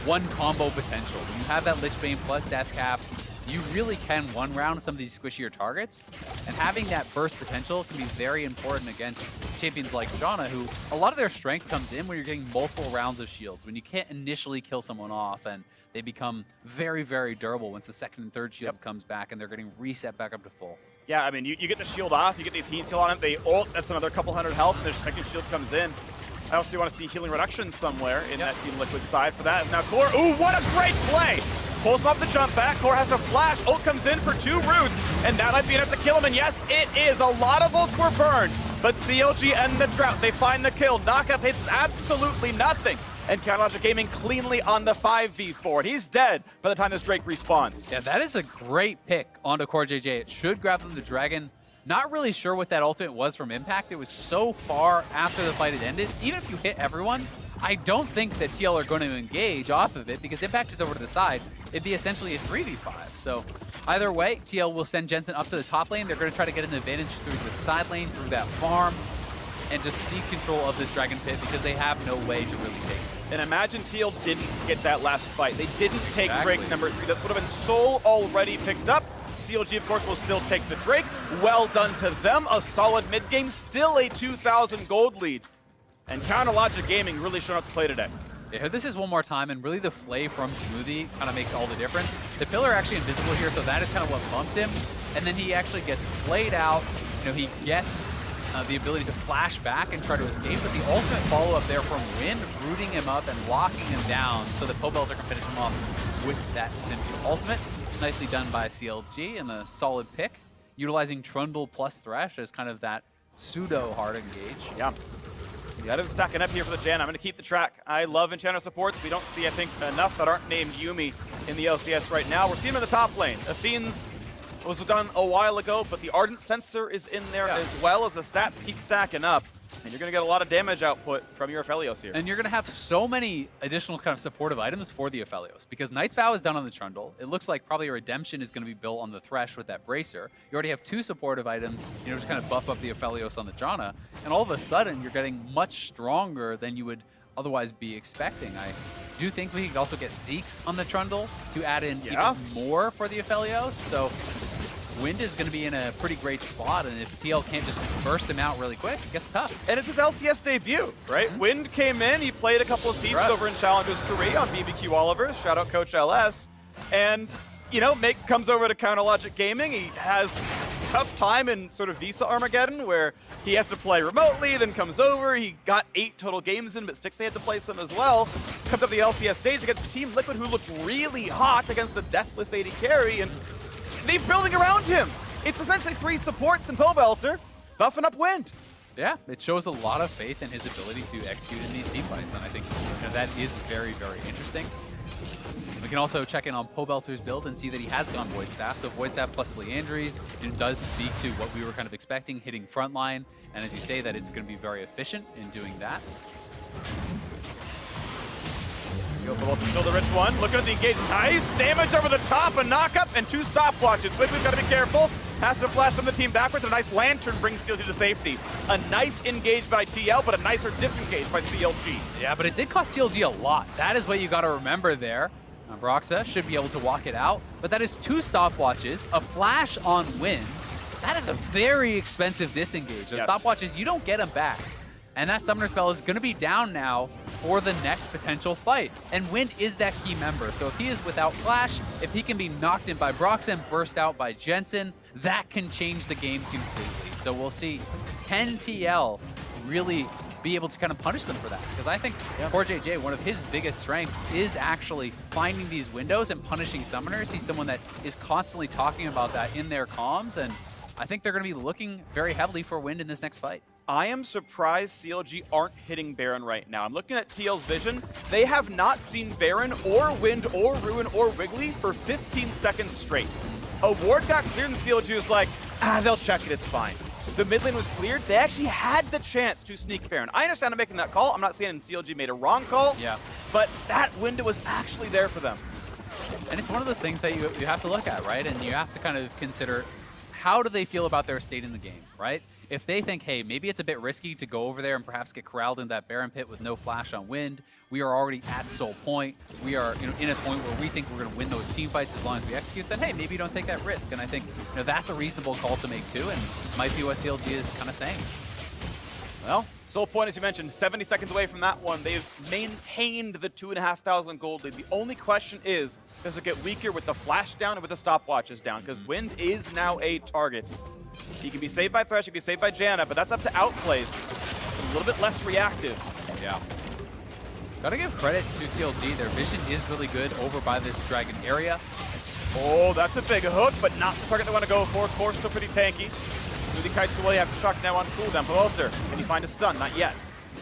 one combo potential. When you have that Lichbane plus Death Cap, you really can one round some of these squishier targets, and having that burst potential can be very important against champions like Janna, who a lot of their strength comes in when you're getting multiple rounds of shields, when you can't initially kill someone off, and they become very, very durable once the second and third shield comes back and they're getting reset back up to full. Yeah, I mean, you get the shield off, you get the Athene seal on it, they ult, that's another couple hundred health, and their second shield comes in. I also do want to see healing reduction somewhere in that Team Liquid side for that. Now Core, ooh, what a great play! Pulls him off the jump back, Core has to flash, ult comes in for 2 roots, and that might be enough to kill him, and yes, it is. A lot of ults were burned, but CLG end the drought. They find the kill. Knockup hits absolutely nothing. And CounterLogic Gaming cleanly on the 5v4. He's dead by the time this Drake respawns. Yeah, that is a great pick onto CoreJJ. It should grab them the dragon. Not really sure what that ultimate was from Impact. It was so far after the fight had ended. Even if you hit everyone, I don't think that TL are going to engage off of it because Impact is over to the side. It'd be essentially a 3v5. So either way, TL will send Jensen up to the top lane. They're going to try to get an advantage through the side lane, through that farm, and just see control of this dragon pit because they have no way to really take it. And imagine TL didn't get that last fight. They didn't take Drake number 3. That would have been Soul already picked up. CLG, of course, will still take the Drake. Well done to them. A solid mid game, still a 2,000 gold lead. And CounterLogic Gaming really showing up to play today. Yeah, this is one more time, and really the flay from Smoothie kind of makes all the difference. The pillar actually invisible here, so that is kind of what bumped him. And then he actually gets flayed out. You know, he gets the ability to flash back and try to escape, but the ultimate follow-up there from Wind, rooting him up and locking him down so that Pobelter can finish him off with that Syndra ultimate. Nicely done by CLG and a solid pick, utilizing Trundle plus Thresh as kind of that pseudo-hard engage. Yeah. The items stacking up here for the Janna. I'm going to keep the track. I love Enchanter supports. We don't see, I think, enough that aren't named Yuumi in the LCS right now. We're seeing him in the top lane. Athene's was done a while ago, but the Ardent Sensor is in there as well as the stats keep stacking up. And you're going to get a lot of damage output from your Aphelios here. And you're going to have so many additional kind of supportive items for the Aphelios because Knight's Vow is done on the Trundle. It looks like probably a Redemption is going to be built on the Thresh with that Bracer. You already have 2 supportive items, you know, to kind of buff up the Aphelios on the Janna. And all of a sudden, you're getting much stronger than you would otherwise be expecting. I do think we could also get Zeke's on the Trundle to add in even more for the Aphelios. So Wind is going to be in a pretty great spot, and if TL can't just burst him out really quick, it gets tough. And it's his LCS debut, right? Wind came in, he played a couple of teams over in Challengers 3 on BBQ Oliver, shout out Coach LS, and, you know, comes over to CounterLogic Gaming. He has a tough time in sort of Visa Armageddon, where he has to play remotely, then comes over, he got 8 total games in, but Stixay had to play some as well. Comes up the LCS stage against Team Liquid, who looked really hot against the Deathless AD carry, and they're building around him. It's essentially 3 supports and Pobelter buffing up Wind. Yeah, it shows a lot of faith in his ability to execute in these team fights, and I think that is very, very interesting. We can also check in on Pobelter's build and see that he has gone Void Staff. So Void Staff plus Leandries, it does speak to what we were kind of expecting, hitting frontline. And as you say, that it's going to be very efficient in doing that. Pobelter still the rich one. Looking at the engagement. Nice damage over the top, a knockup, and 2 stopwatches. Wiggly's got to be careful. Has to flash from the team backwards. A nice lantern brings CLG to safety. A nice engage by TL, but a nicer disengage by CLG. Yeah, but it did cost CLG a lot. That is what you got to remember there. Broxah should be able to walk it out, but that is 2 stopwatches, a flash on Wind. That is a very expensive disengage. Those stopwatches, you don't get them back. And that summoner spell is going to be down now for the next potential fight. And Wind is that key member. So if he is without flash, if he can be knocked in by Broxah and burst out by Jensen, that can change the game completely. So we'll see, can TL really be able to kind of punish them for that? Because I think CoreJJ, one of his biggest strengths is actually finding these windows and punishing summoners. He's someone that is constantly talking about that in their comms, and I think they're going to be looking very heavily for Wind in this next fight. I am surprised CLG aren't hitting Baron right now. I'm looking at TL's vision. They have not seen Baron or Wind or Ruin or Wiggily for 15 seconds straight. A ward got cleared and CLG was like, they'll check it, it's fine. The mid lane was cleared. They actually had the chance to sneak Baron. I understand I'm making that call. I'm not saying CLG made a wrong call, but that window was actually there for them. And it's one of those things that you have to look at, right? And you have to kind of consider, how do they feel about their state in the game, right? If they think, hey, maybe it's a bit risky to go over there and perhaps get corralled in that Baron pit with no flash on Wind, we are already at soul point, we are in a point where we think we're going to win those team fights as long as we execute, then hey, maybe you don't take that risk. And I think that's a reasonable call to make too, and might be what CLG is kind of saying. Well, soul point, as you mentioned, 70 seconds away from that one. They've maintained the 2,500 gold lead. The only question is, does it get weaker with the flash down or with the stopwatches down? Because Wind is now a target. He can be saved by Thresh, he can be saved by Janna, but that's up to outplays. A little bit less reactive. Yeah. Gotta give credit to CLG. Their vision is really good over by this dragon area. Oh, that's a big hook, but not the target they want to go for. Core still pretty tanky. Smoothie kites away after shock now on cooldown. Pobelter, can he find a stun? Not yet.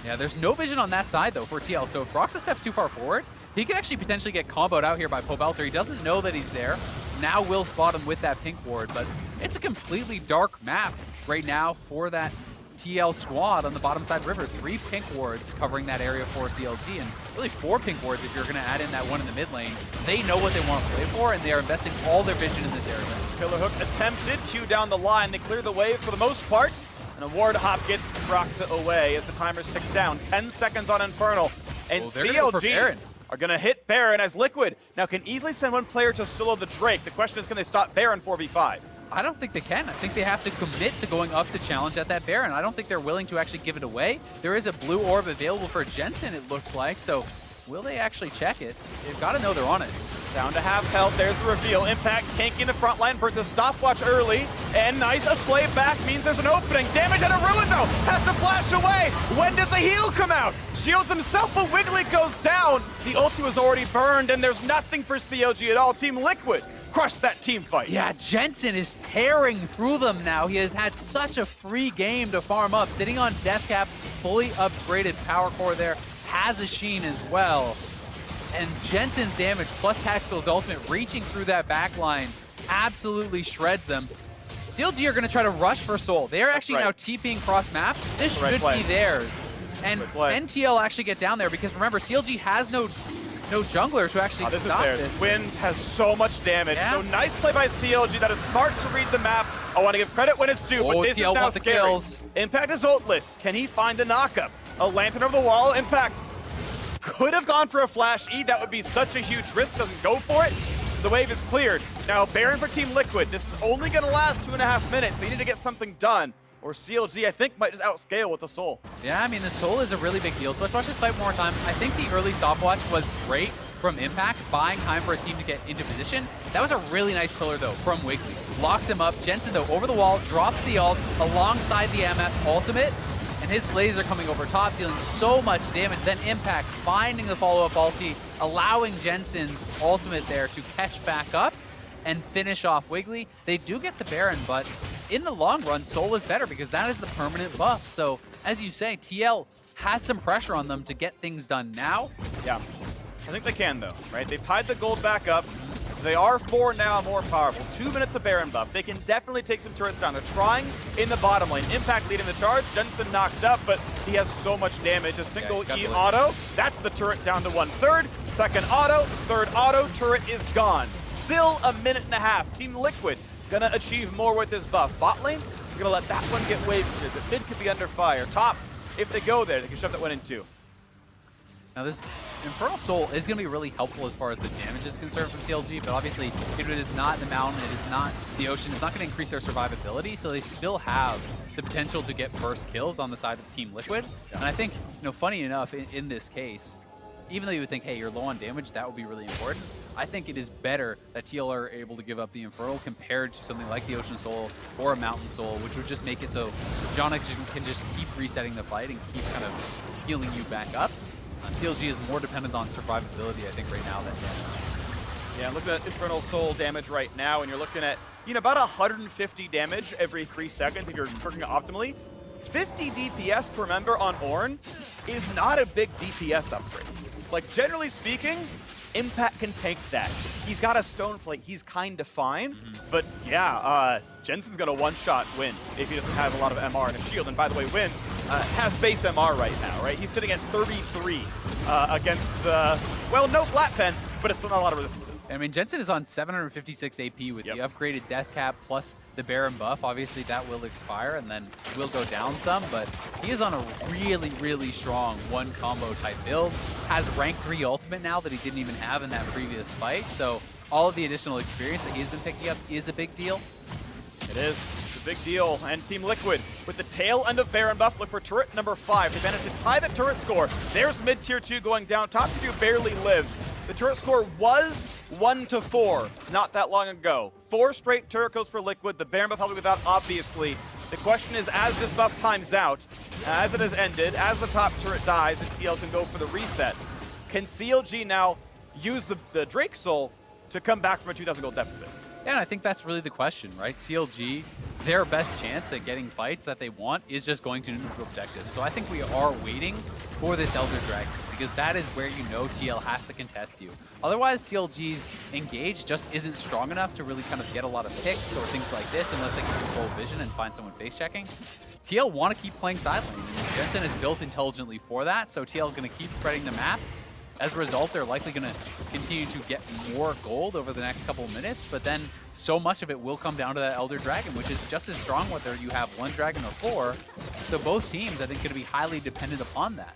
Yeah, there's no vision on that side, though, for TL. So if Broxah steps too far forward, he could actually potentially get comboed out here by Pobelter. He doesn't know that he's there. Now will spot him with that pink ward, but it's a completely dark map right now for that TL squad on the bottom side river. 3 pink wards covering that area for CLG, and really 4 pink wards if you're going to add in that one in the mid lane. They know what they want to play for, and they are investing all their vision in this area. Pillar hook attempted, Q down the line. They clear the wave for the most part, and a ward hop gets Broxah away as the timers tick down. 10 seconds on Infernal, and CLG are going to hit Baron as Liquid now can easily send one player to solo the Drake. The question is, can they stop Baron 4v5? I don't think they can. I think they have to commit to going up to challenge at that Baron. I don't think they're willing to actually give it away. There is a blue orb available for Jensen, it looks like, so will they actually check it? They've got to know they're on it. Down to half health, there's the reveal. Impact tanking the front line, burns a stopwatch early, and nice, a play back means there's an opening. Damage and a ruin though, has to flash away. When does the heal come out? Shields himself, but Wiggily goes down. The ulti was already burned, and there's nothing for CLG at all. Team Liquid crushed that team fight. Yeah, Jensen is tearing through them now. He has had such a free game to farm up, sitting on death cap, fully upgraded power core there, has a sheen as well. And Jensen's damage plus Tactical's ultimate reaching through that back line absolutely shreds them. CLG are going to try to rush for Soul. They're actually now TPing cross map. This should be theirs. And NTL actually get down there because remember, CLG has no junglers who actually stop this. Wind has so much damage. So nice play by CLG. That is smart to read the map. I want to give credit when it's due, but this is now scary. Impact is ultless. Can he find a knockup? A lantern over the wall. Impact could have gone for a flash E. That would be such a huge risk. Doesn't go for it. The wave is cleared. Now Baron for Team Liquid. This is only going to last 2.5 minutes. They need to get something done, or CLG, I think, might just outscale with the Soul. Yeah, I mean, the Soul is a really big deal, so let's watch this fight one more time. I think the early stopwatch was great from Impact, buying time for his team to get into position. That was a really nice pillar, though, from Wiggily. Locks him up. Jensen, though, over the wall, drops the ult alongside the MF ultimate, and his laser coming over top, dealing so much damage. Then Impact finding the follow-up ulti, allowing Jensen's ultimate there to catch back up and finish off Wiggily. They do get the Baron, but in the long run, Soul is better because that is the permanent buff. So, as you say, TL has some pressure on them to get things done now. Yeah, I think they can, though, right? They've tied the gold back up. They are 4 now more powerful. 2 minutes of Baron buff. They can definitely take some turrets down. They're trying in the bottom lane. Impact leading the charge. Jensen knocked up, but he has so much damage. A single E auto. That's the turret down to 1/3. Second auto. Third auto. Turret is gone. Still a minute and a half. Team Liquid gonna achieve more with this buff. Bot lane, we're gonna let that one get wave cleared. The mid could be under fire. Top, if they go there, they can shove that one in too. Now this Infernal Soul is going to be really helpful as far as the damage is concerned from CLG, but obviously if it is not the mountain, it is not the ocean, it's not going to increase their survivability, so they still have the potential to get first kills on the side of Team Liquid. And I think, you know, funny enough, in this case, even though you would think, hey, you're low on damage, that would be really important, I think it is better that TL are able to give up the Infernal compared to something like the Ocean Soul or a Mountain Soul, which would just make it so Janna can just keep resetting the fight and keep kind of healing you back up. CLG is more dependent on survivability, I think, right now than damage. Yeah, look at Infernal Soul damage right now, and you're looking at, you know, about 150 damage every 3 seconds if you're working optimally. 50 DPS per member on Ornn is not a big DPS upgrade. Like, generally speaking, Impact can tank that. He's got a stone plate. He's kind of fine. But yeah, Jensen's going to one-shot Wind if he doesn't have a lot of MR and a shield. And by the way, Wind has base MR right now, right? He's sitting at 33 against the, well, no flat pen, but it's still not a lot of resistances. I mean, Jensen is on 756 AP with the upgraded death cap plus the Baron buff. Obviously, that will expire and then will go down some, but he is on a really, really strong one combo type build. Has rank 3 ultimate now that he didn't even have in that previous fight, so all of the additional experience that he's been picking up is a big deal. It is. It's a big deal. And Team Liquid, with the tail end of Baron buff, look for turret number 5. They managed to tie the turret score. There's mid-tier 2 going down. Top 2 barely lives. The turret score was 1-4 not that long ago. 4 straight turret kills for Liquid. The Baron buff helping with that, obviously. The question is, as this buff times out, as it has ended, as the top turret dies, and TL can go for the reset, can CLG now use the Drake Soul to come back from a 2,000 gold deficit? Yeah, and I think that's really the question, right? CLG, their best chance at getting fights that they want is just going to neutral objective. So I think we are waiting for this Elder Dragon, because that is where you know TL has to contest you. Otherwise, CLG's engage just isn't strong enough to really kind of get a lot of picks or things like this unless they can control vision and find someone face checking. TL want to keep playing side lane, and Jensen is built intelligently for that, so TL going to keep spreading the map. As a result, they're likely going to continue to get more gold over the next couple of minutes, but then so much of it will come down to that Elder Dragon, which is just as strong whether you have 1 dragon or 4. So both teams, I think, going to be highly dependent upon that.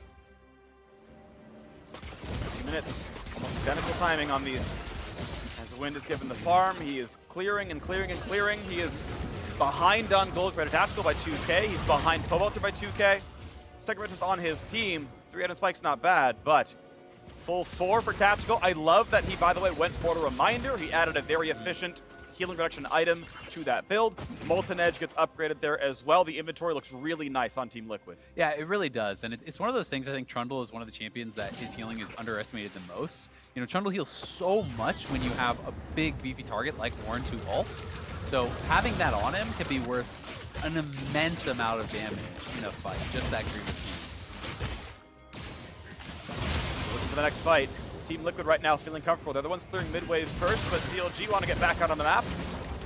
2 minutes, almost identical timing on these. As the wind is given the farm, he is clearing and clearing and clearing. He is behind on gold credit tactical by 2K. He's behind Pobelter by 2K. Second richest on his team. 3-item spike's not bad, but full 4 for Tactical. I love that he, by the way, went for the reminder. He added a very efficient healing reduction item to that build. Molten Edge gets upgraded there as well. The inventory looks really nice on Team Liquid. Yeah, it really does. And it's one of those things, I think Trundle is one of the champions that his healing is underestimated the most. You know, Trundle heals so much when you have a big beefy target like Ornn to ult. So having that on him can be worth an immense amount of damage in a fight, just that Grievous means. Looking for the next fight. Team Liquid right now feeling comfortable. They're the ones clearing mid-wave first, but CLG want to get back out on the map.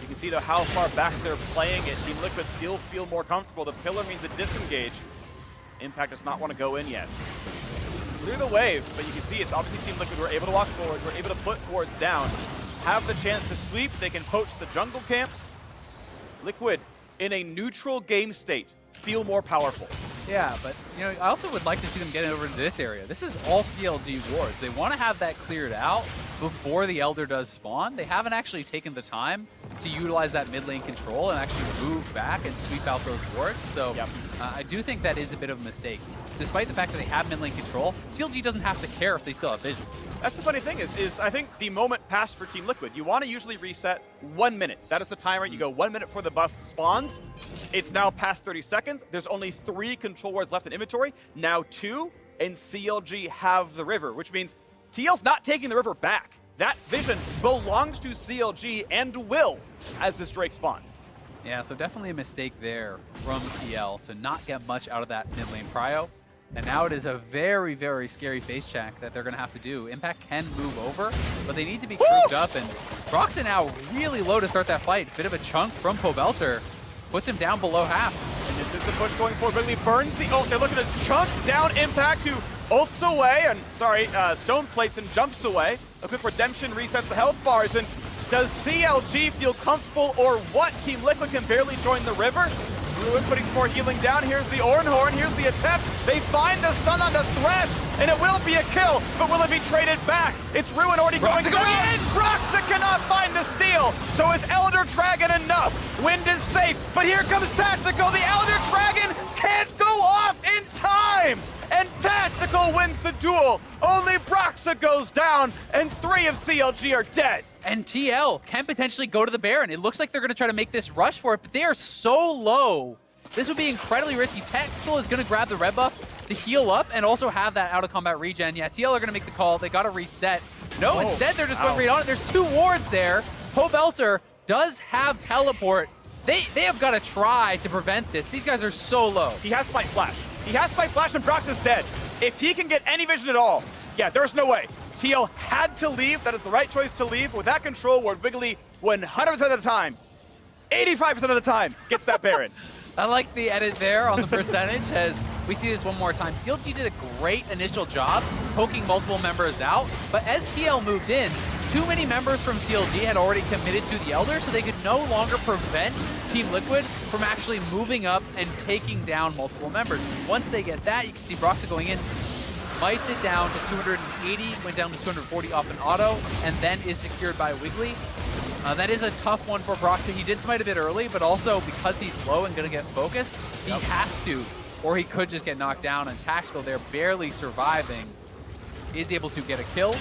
You can see though how far back they're playing it. Team Liquid still feel more comfortable. The pillar means a disengage. Impact does not want to go in yet. Clear the wave, but you can see it's obviously Team Liquid. We're able to walk forward. We're able to put wards down. Have the chance to sweep. They can poach the jungle camps. Liquid, in a neutral game state, feel more powerful. Yeah, but you know, I also would like to see them get over to this area. This is all CLG wards. They want to have that cleared out before the Elder does spawn. They haven't actually taken the time to utilize that mid lane control and actually move back and sweep out those wards. So I do think that is a bit of a mistake. Despite the fact that they have mid lane control, CLG doesn't have to care if they still have vision. That's the funny thing is I think the moment passed for Team Liquid. You want to usually reset 1 minute. That is the timer. You go 1 minute before the buff spawns. It's now past 30 seconds. There's only 3 control wards left in inventory. Now 2, and CLG have the river, which means TL's not taking the river back. That vision belongs to CLG and will as this Drake spawns. Yeah, so definitely a mistake there from TL to not get much out of that mid lane prio. And now it is a very, very scary face check that they're going to have to do. Impact can move over, but they need to be grouped up. And Broxah now really low to start that fight. Bit of a chunk from Pobelter. Puts him down below half. And this is the push going forward. Wiggily burns the ult. They're looking to chunk down Impact, who ults away, and stone plates and jumps away. Liquid Redemption resets the health bars. And does CLG feel comfortable or what? Team Liquid can barely join the river. Ruin putting some more healing down. Here's the Ornn horn. Here's the attempt. They find the stun on the Thresh, and it will be a kill, but will it be traded back? It's Ruin already going down. Broxah cannot find the steal, so is Elder Dragon enough? Wind is safe, but here comes Tactical. The Elder Dragon can't go off in time, and Tactical wins the duel. Only Broxah goes down, and 3 of CLG are dead. And TL can potentially go to the Baron. It looks like they're going to try to make this rush for it, but they are so low. This would be incredibly risky. Tactical is going to grab the red buff to heal up and also have that out-of-combat regen. Yeah, TL are going to make the call. They got to reset. No, instead they're just going right on it. There's 2 wards there. Pobelter does have teleport. They have got to try to prevent this. These guys are so low. He has Spike Flash. He has Spike Flash, and Broxah's dead. If he can get any vision at all, yeah, there's no way. TL had to leave. That is the right choice to leave. With that control ward, Wiggily 100% of the time, 85% of the time, gets that Baron. I like the edit there on the percentage as we see this one more time. CLG did a great initial job poking multiple members out, but as TL moved in, too many members from CLG had already committed to the Elder, so they could no longer prevent Team Liquid from actually moving up and taking down multiple members. Once they get that, you can see Broxah going in, smites it down to 280, went down to 240 off an auto, and then is secured by Wiggily. That is a tough one for Broxah. He did smite a bit early, but also because he's slow and going to get focused, he has to, or he could just get knocked down. And Tactical, they're barely surviving, is able to get a kill.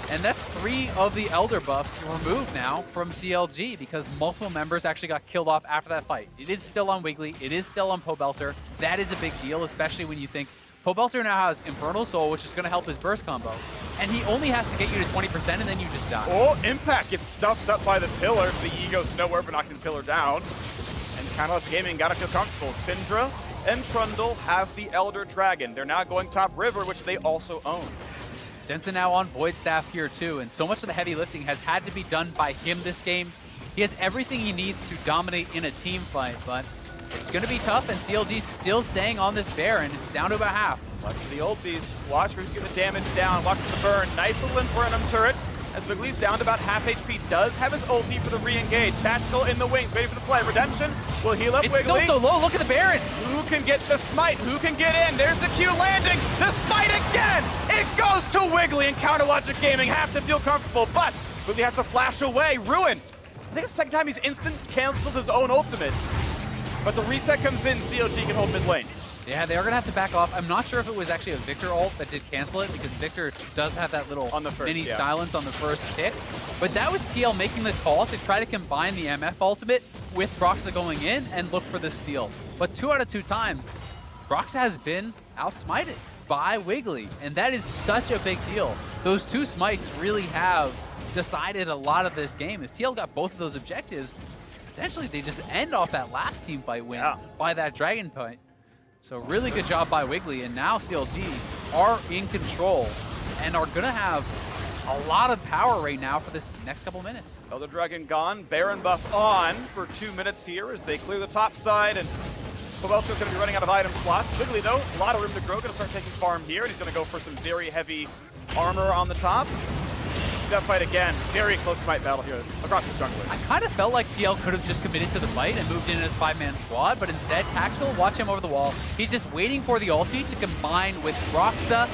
And that's 3 of the Elder buffs removed now from CLG because multiple members actually got killed off after that fight. It is still on Wiggily. It is still on Pobelter. That is a big deal, especially when you think Pobelter now has Infernal Soul, which is going to help his burst combo. And he only has to get you to 20% and then you just die. Oh, Impact gets stuffed up by the pillar. The ego's nowhere for knocking the pillar down. And Counter Gaming gotta feel comfortable. Syndra and Trundle have the Elder Dragon. They're now going top river, which they also own. Jensen now on Void Staff here too, and so much of the heavy lifting has had to be done by him this game. He has everything he needs to dominate in a team fight, but it's going to be tough, and CLG still staying on this Baron. It's down to about half. Watch for the ultis. Watch for get the damage down. Watch for the burn. Nice little Infernum turret. As Wiggly's down to about half HP, does have his ulti for the re-engage. Tactical in the wings, waiting for the play. Redemption will heal up It's Wiggly. still so low. Look at the Baron. Who can get the smite? Who can get in? There's the Q landing. The smite again. It goes to Wiggly, and Counter Logic Gaming have to feel comfortable, but Wiggly has to flash away. Ruin. I think it's the second time he's instant canceled his own ultimate. But the reset comes in, CLG can hold mid lane. Yeah, they are going to have to back off. I'm not sure if it was actually a Viktor ult that did cancel it, because Viktor does have that little on the first, mini silence on the first hit. But that was TL making the call to try to combine the MF ultimate with Broxah going in and look for the steal. But 2 out of 2 times, Broxah has been outsmited by Wiggly, and that is such a big deal. Those 2 smites really have decided a lot of this game. If TL got both of those objectives, potentially they just end off that last team fight win by that dragon fight. So really good job by Wiggly, and now CLG are in control and are gonna have a lot of power right now for this next couple minutes. Elder Dragon gone, Baron buff on for 2 minutes here as they clear the top side, and Pobelter's gonna be running out of item slots. Wiggly though, a lot of room to grow, gonna start taking farm here, and he's gonna go for some very heavy armor on the top. That fight again, very close fight battle here across the jungle. I kind of felt like TL could have just committed to the fight and moved in as 5-man squad, but instead, Tactical, watch him over the wall. He's just waiting for the ulti to combine with Broxah,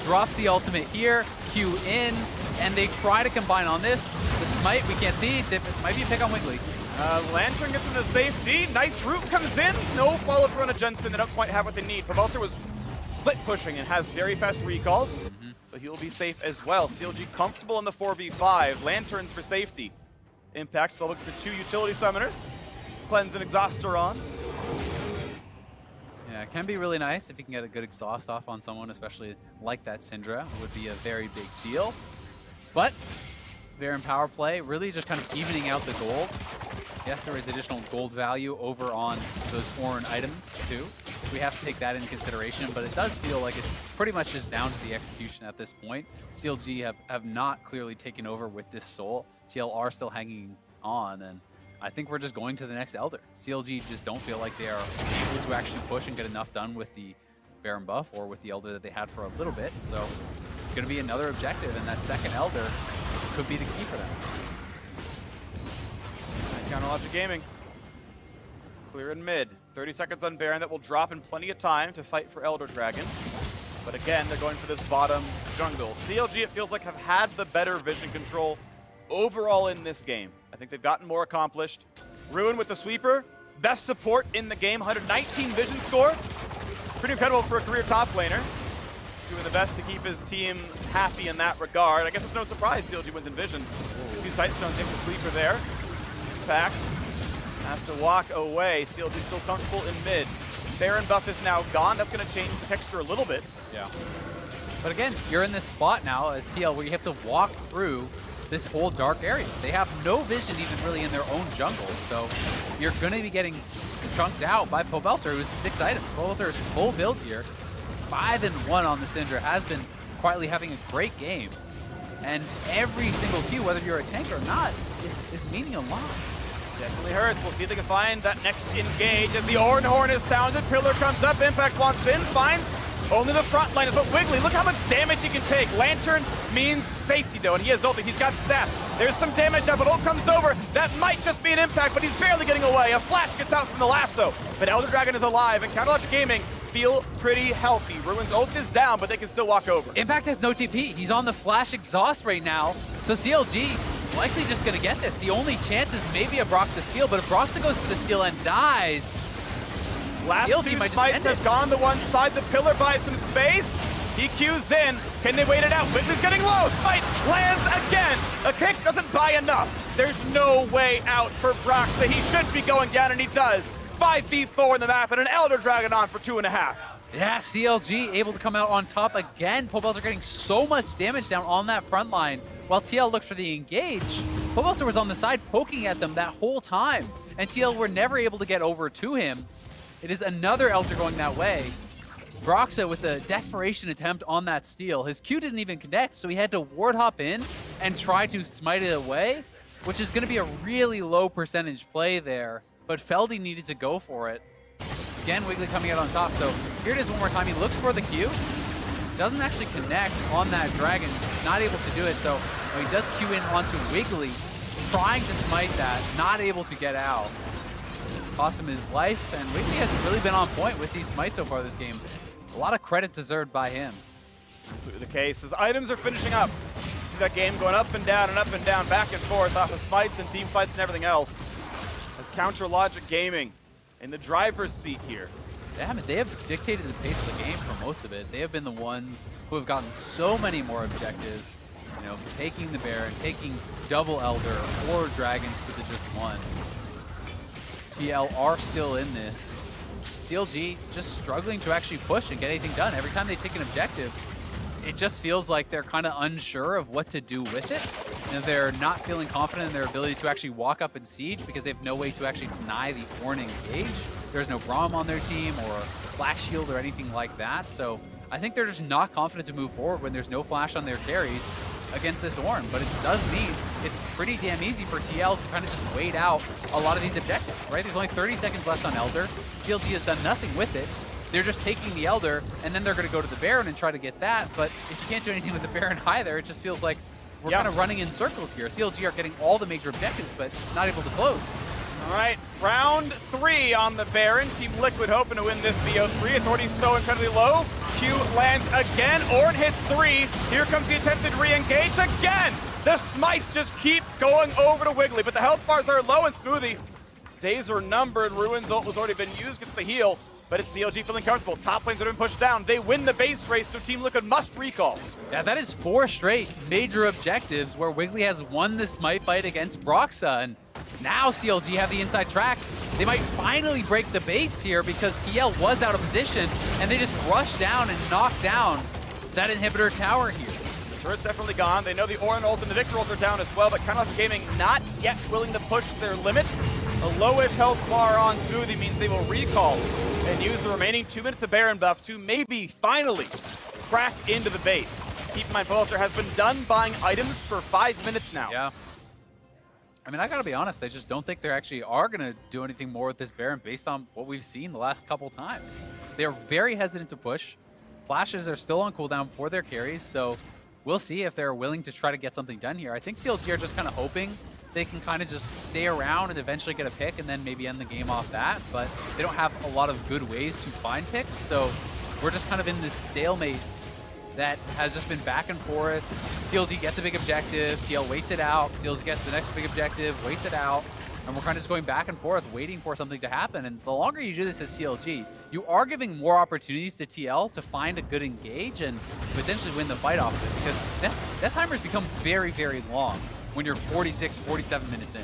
drops the ultimate here, Q in, and they try to combine on this. The smite, we can't see, it might be a pick on Wiggly. Lantern gets into safety, nice root comes in, no follow through on a Jensen, they don't quite have what they need. Pobelter was split pushing and has very fast recalls. So he will be safe as well. CLG comfortable in the 4v5. Lanterns for safety. Impact spellbooks to 2 utility summoners. Cleanse and Exhauster on. Yeah, it can be really nice if you can get a good exhaust off on someone, especially like that Syndra. It would be a very big deal. But Baron power play, really just kind of evening out the gold. Yes, there is additional gold value over on those Ornn items too. We have to take that into consideration, but it does feel like it's pretty much just down to the execution at this point. CLG have not clearly taken over with this soul. TL are still hanging on, and I think we're just going to the next Elder. CLG just don't feel like they are able to actually push and get enough done with the Baron buff or with the Elder that they had for a little bit, so it's going to be another objective, and that second Elder could be the key for them. Counter Logic Gaming. Clear in mid. 30 seconds on Baron. That will drop in plenty of time to fight for Elder Dragon. But again, they're going for this bottom jungle. CLG, it feels like, have had the better vision control overall in this game. I think they've gotten more accomplished. Ruin with the sweeper. Best support in the game. 119 vision score. Pretty incredible for a career top laner. Doing the best to keep his team happy in that regard. I guess it's no surprise CLG wins in vision. 2 Sightstones takes the sweeper there. Pack has to walk away. CLG still comfortable in mid. Baron buff is now gone. That's going to change the texture a little bit. Yeah. But again, you're in this spot now as TL where you have to walk through this whole dark area. They have no vision even really in their own jungle, so you're going to be getting chunked out by Pobelter, who's 6 items. Pobelter is full build here. 5-1 on the Syndra, has been quietly having a great game. And every single Q, whether you're a tank or not, is meaning a lot. Definitely hurts. We'll see if they can find that next engage as the Ornn horn is sounded. Pillar comes up. Impact wants in. Finds only the front line. But Wiggly, look how much damage he can take. Lantern means safety, though, and he has ulti. He's got stats. There's some damage up, but ult comes over. That might just be an impact, but he's barely getting away. A flash gets out from the lasso. But Elder Dragon is alive, and Counter Logic Gaming feel pretty healthy. Ruin's ult is down, but they can still walk over. Impact has no TP. He's on the flash exhaust right now. So CLG likely just going to get this. The only chance is maybe a Broxah steal, but if Broxah goes for the steal and dies, last CLG 2 might just smites end have it. gone to one side. The pillar buys some space. He Qs in. Can they wait it out? Wiggly's getting low. Smite lands again. A kick doesn't buy enough. There's no way out for Broxah. He should be going down, and he does. 5v4 in the map, and an Elder Dragon on for 2.5. Yeah, CLG able to come out on top again. Pobelter getting so much damage down on that front line while TL looked for the engage. Pobelter was on the side poking at them that whole time, and TL were never able to get over to him. It is another Elder going that way. Broxah with a desperation attempt on that steal. His Q didn't even connect, so he had to ward hop in and try to smite it away, which is going to be a really low percentage play there. But Feldy needed to go for it. Again, Wiggily coming out on top. So here it is one more time. He looks for the Q. Doesn't actually connect on that dragon. Not able to do it. So he does Q in onto Wiggily, trying to smite that. Not able to get out. Cost him his life. And Wiggily has really been on point with these smites so far this game. A lot of credit deserved by him. Absolutely the case. His items are finishing up. See that game going up and down, back and forth off of smites and team fights and everything else. As Counter Logic Gaming in the driver's seat here. Yeah, I mean, they have dictated the pace of the game for most of it. They have been the ones who have gotten so many more objectives. You know, taking the Baron, taking double Elder or Dragons to the just one. TL are still in this. CLG just struggling to actually push and get anything done. Every time they take an objective, it just feels like they're kind of unsure of what to do with it. And they're not feeling confident in their ability to actually walk up and siege because they have no way to actually deny the Ornn engage. There's no Braum on their team or Flash Shield or anything like that. So I think they're just not confident to move forward when there's no Flash on their carries against this Ornn. But it does mean it's pretty damn easy for TL to kind of just wait out a lot of these objectives, right? There's only 30 seconds left on Elder. CLG has done nothing with it. They're just taking the Elder, and then they're going to go to the Baron and try to get that. But if you can't do anything with the Baron either, it just feels like we're kind of running in circles here. CLG are getting all the major objectives, but not able to close. All right, round 3 on the Baron. Team Liquid hoping to win this BO3. It's already so incredibly low. Q lands again. Ornn hits 3. Here comes the attempted re-engage again. The smites just keep going over to Wiggily, but the health bars are low and Smoothie. Days are numbered. Ruin's ult was already been used, gets the heal, but it's CLG feeling comfortable. Top lanes have been pushed down. They win the base race, so Team Liquid must recall. Yeah, that is 4 straight major objectives where Wiggily has won the smite fight against Broxah, and now CLG have the inside track. They might finally break the base here because TL was out of position, and they just rushed down and knocked down that inhibitor tower here. The turret's definitely gone. They know the Ornn ult and the Viktor ult are down as well, but Counter Gaming not yet willing to push their limits. A lowish health bar on Smoothie means they will recall and use the remaining 2 minutes of Baron buff to maybe finally crack into the base. Keep in mind, Pobelter has been done buying items for 5 minutes now. Yeah. I mean, I gotta be honest, I just don't think they actually are gonna do anything more with this Baron based on what we've seen the last couple times. They are very hesitant to push. Flashes are still on cooldown for their carries, so we'll see if they're willing to try to get something done here. I think CLG are just kind of hoping they can kind of just stay around and eventually get a pick and then maybe end the game off that, but they don't have a lot of good ways to find picks, so we're just kind of in this stalemate that has just been back and forth. CLG gets a big objective, TL waits it out, CLG gets the next big objective, waits it out, and we're kind of just going back and forth, waiting for something to happen. And the longer you do this as CLG, you are giving more opportunities to TL to find a good engage and potentially win the fight off of it, because that timer's become very, very long when you're 46, 47 minutes in.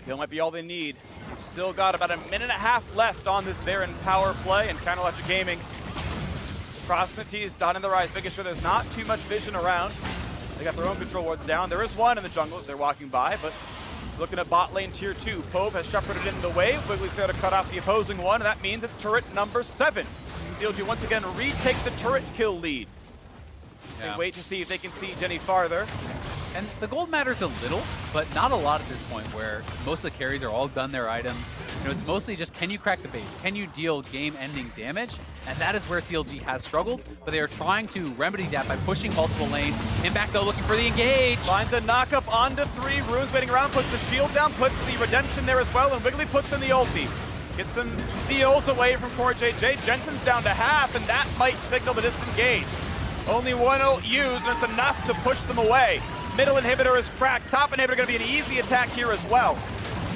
Kill might be all they need. We've still got about a minute and a half left on this Baron power play, and Counter Logic Gaming crossing the T's, dotting the right, making sure there's not too much vision around. They got their own control wards down. There is one in the jungle they're walking by, but looking at bot lane tier 2. Pobe has shepherded in the wave. Wiggly's there to cut off the opposing one, and that means it's turret number 7. CLG once again retake the turret kill lead. Yeah. They wait to see if they can siege any farther. And the gold matters a little, but not a lot at this point, where most of the carries are all done their items. You know, it's mostly just, can you crack the base? Can you deal game-ending damage? And that is where CLG has struggled, but they are trying to remedy that by pushing multiple lanes. Impact, though, looking for the engage. Finds a knock-up onto 3. Runes waiting around, puts the shield down, puts the redemption there as well, and Wiggily puts in the ulti. Gets some steals away from CoreJJ. Jensen's down to half, and that might signal the disengage. Only one ult used, and it's enough to push them away. Middle inhibitor is cracked. Top inhibitor going to be an easy attack here as well.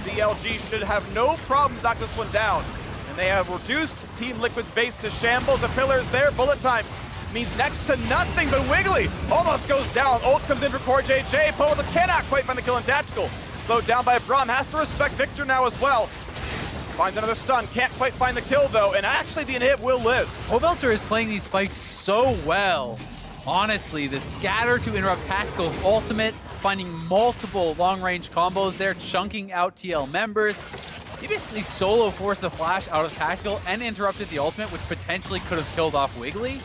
CLG should have no problems knocking this one down. And they have reduced Team Liquid's base to shambles. A pillar is there. Bullet time means next to nothing, but Wiggily almost goes down. Ult comes in for CoreJJ. Pobelter cannot quite find the kill in tactical. Slowed down by Braum. Has to respect Viktor now as well. Finds another stun, can't quite find the kill though, and actually the inhib will live. Pobelter is playing these fights so well. Honestly, the scatter to interrupt Tactical's ultimate, finding multiple long-range combos there, chunking out TL members. He basically solo forced the flash out of Tactical and interrupted the ultimate, which potentially could have killed off Wiggily.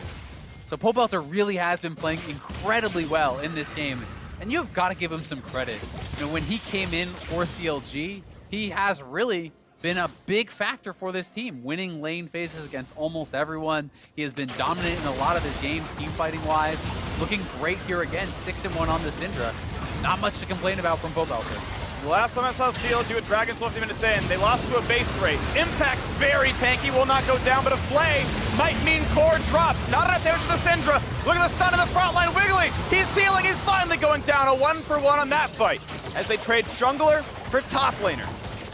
So Pobelter really has been playing incredibly well in this game, and you've got to give him some credit. You know, when he came in for CLG, he has really been a big factor for this team, winning lane phases against almost everyone. He has been dominant in a lot of his games, team fighting wise. Looking great here again, 6-1 on the Syndra. Not much to complain about from Pobelter. The last time I saw CLG with Dragons 50 minutes in, they lost to a base race. Impact very tanky, will not go down, but a Flay might mean core drops. Not enough damage to the Syndra. Look at the stun in the front line. Wiggily, he's healing, he's finally going down. A 1-for-1 on that fight as they trade jungler for top laner.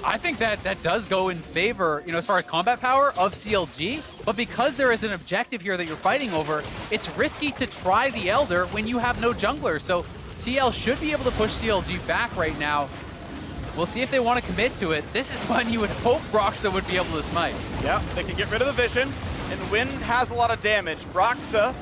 I think that does go in favor, you know, as far as combat power of CLG, but because there is an objective here that you're fighting over, it's risky to try the Elder when you have no jungler. So TL should be able to push CLG back right now. We'll see if they want to commit to it. This is when you would hope Broxah would be able to smite. Yep, they can get rid of the vision, and Wind has a lot of damage. Broxah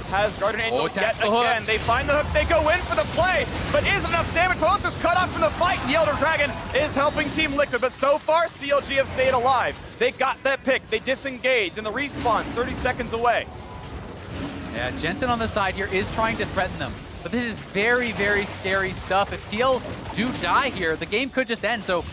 has Guardian Angel yet again. They find the hook, they go in for the play, but isn't enough damage. Pobelter's cut off from the fight, and the Elder Dragon is helping Team Liquid, but so far, CLG have stayed alive. They got that pick, they disengaged, and the respawn 30 seconds away. Yeah, Jensen on the side here is trying to threaten them, but this is very, very scary stuff. If TL do die here, the game could just end, so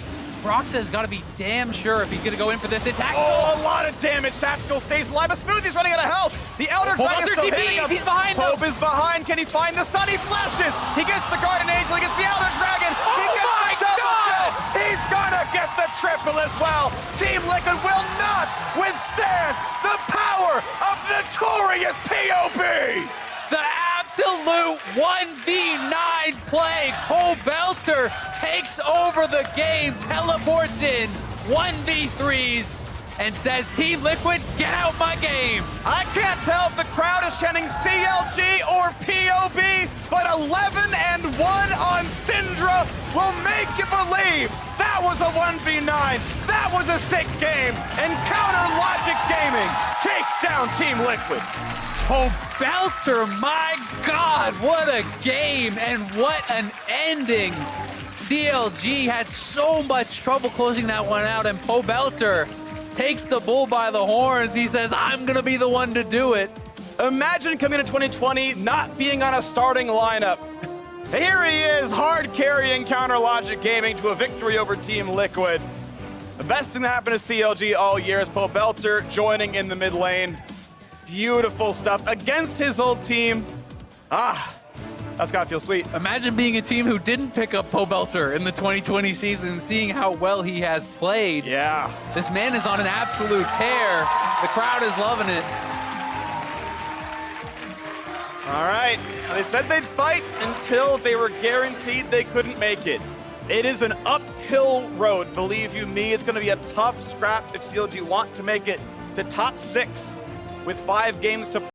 Broxah has got to be damn sure if he's going to go in for this attack. Oh, a lot of damage. Tactical stays alive, but Smoothie's running out of health. The Elder Dragon's still hitting him. He's behind Pope is behind. Can he find the stun? He flashes. He gets the Guardian Angel. He gets the Elder Dragon. He gets the double kill. He's gonna get the triple as well. Team Liquid will not withstand the power of notorious POB. The absolute 1v9 play. Pobelter takes over the game, teleports in 1v3s, and says, Team Liquid, get out my game. I can't tell if the crowd is chanting CLG or POB, but 11-1 on Syndra will make you believe that was a 1v9. That was a sick game. And Counter Logic Gaming take down Team Liquid. Pobelter, my God, what a game and what an ending. CLG had so much trouble closing that one out, and Pobelter takes the bull by the horns. He says, I'm gonna be the one to do it. Imagine coming to 2020 not being on a starting lineup. Here he is, hard carrying Counter Logic Gaming to a victory over Team Liquid. The best thing that happened to CLG all year is Pobelter joining in the mid lane. Beautiful stuff against his old team. That's gotta feel sweet. Imagine being a team who didn't pick up Pobelter in the 2020 season, seeing how well he has played. Yeah. This man is on an absolute tear. The crowd is loving it. All right, they said they'd fight until they were guaranteed they couldn't make it. It is an uphill road, believe you me. It's gonna be a tough scrap if CLG want to make it to top 6 with 5 games to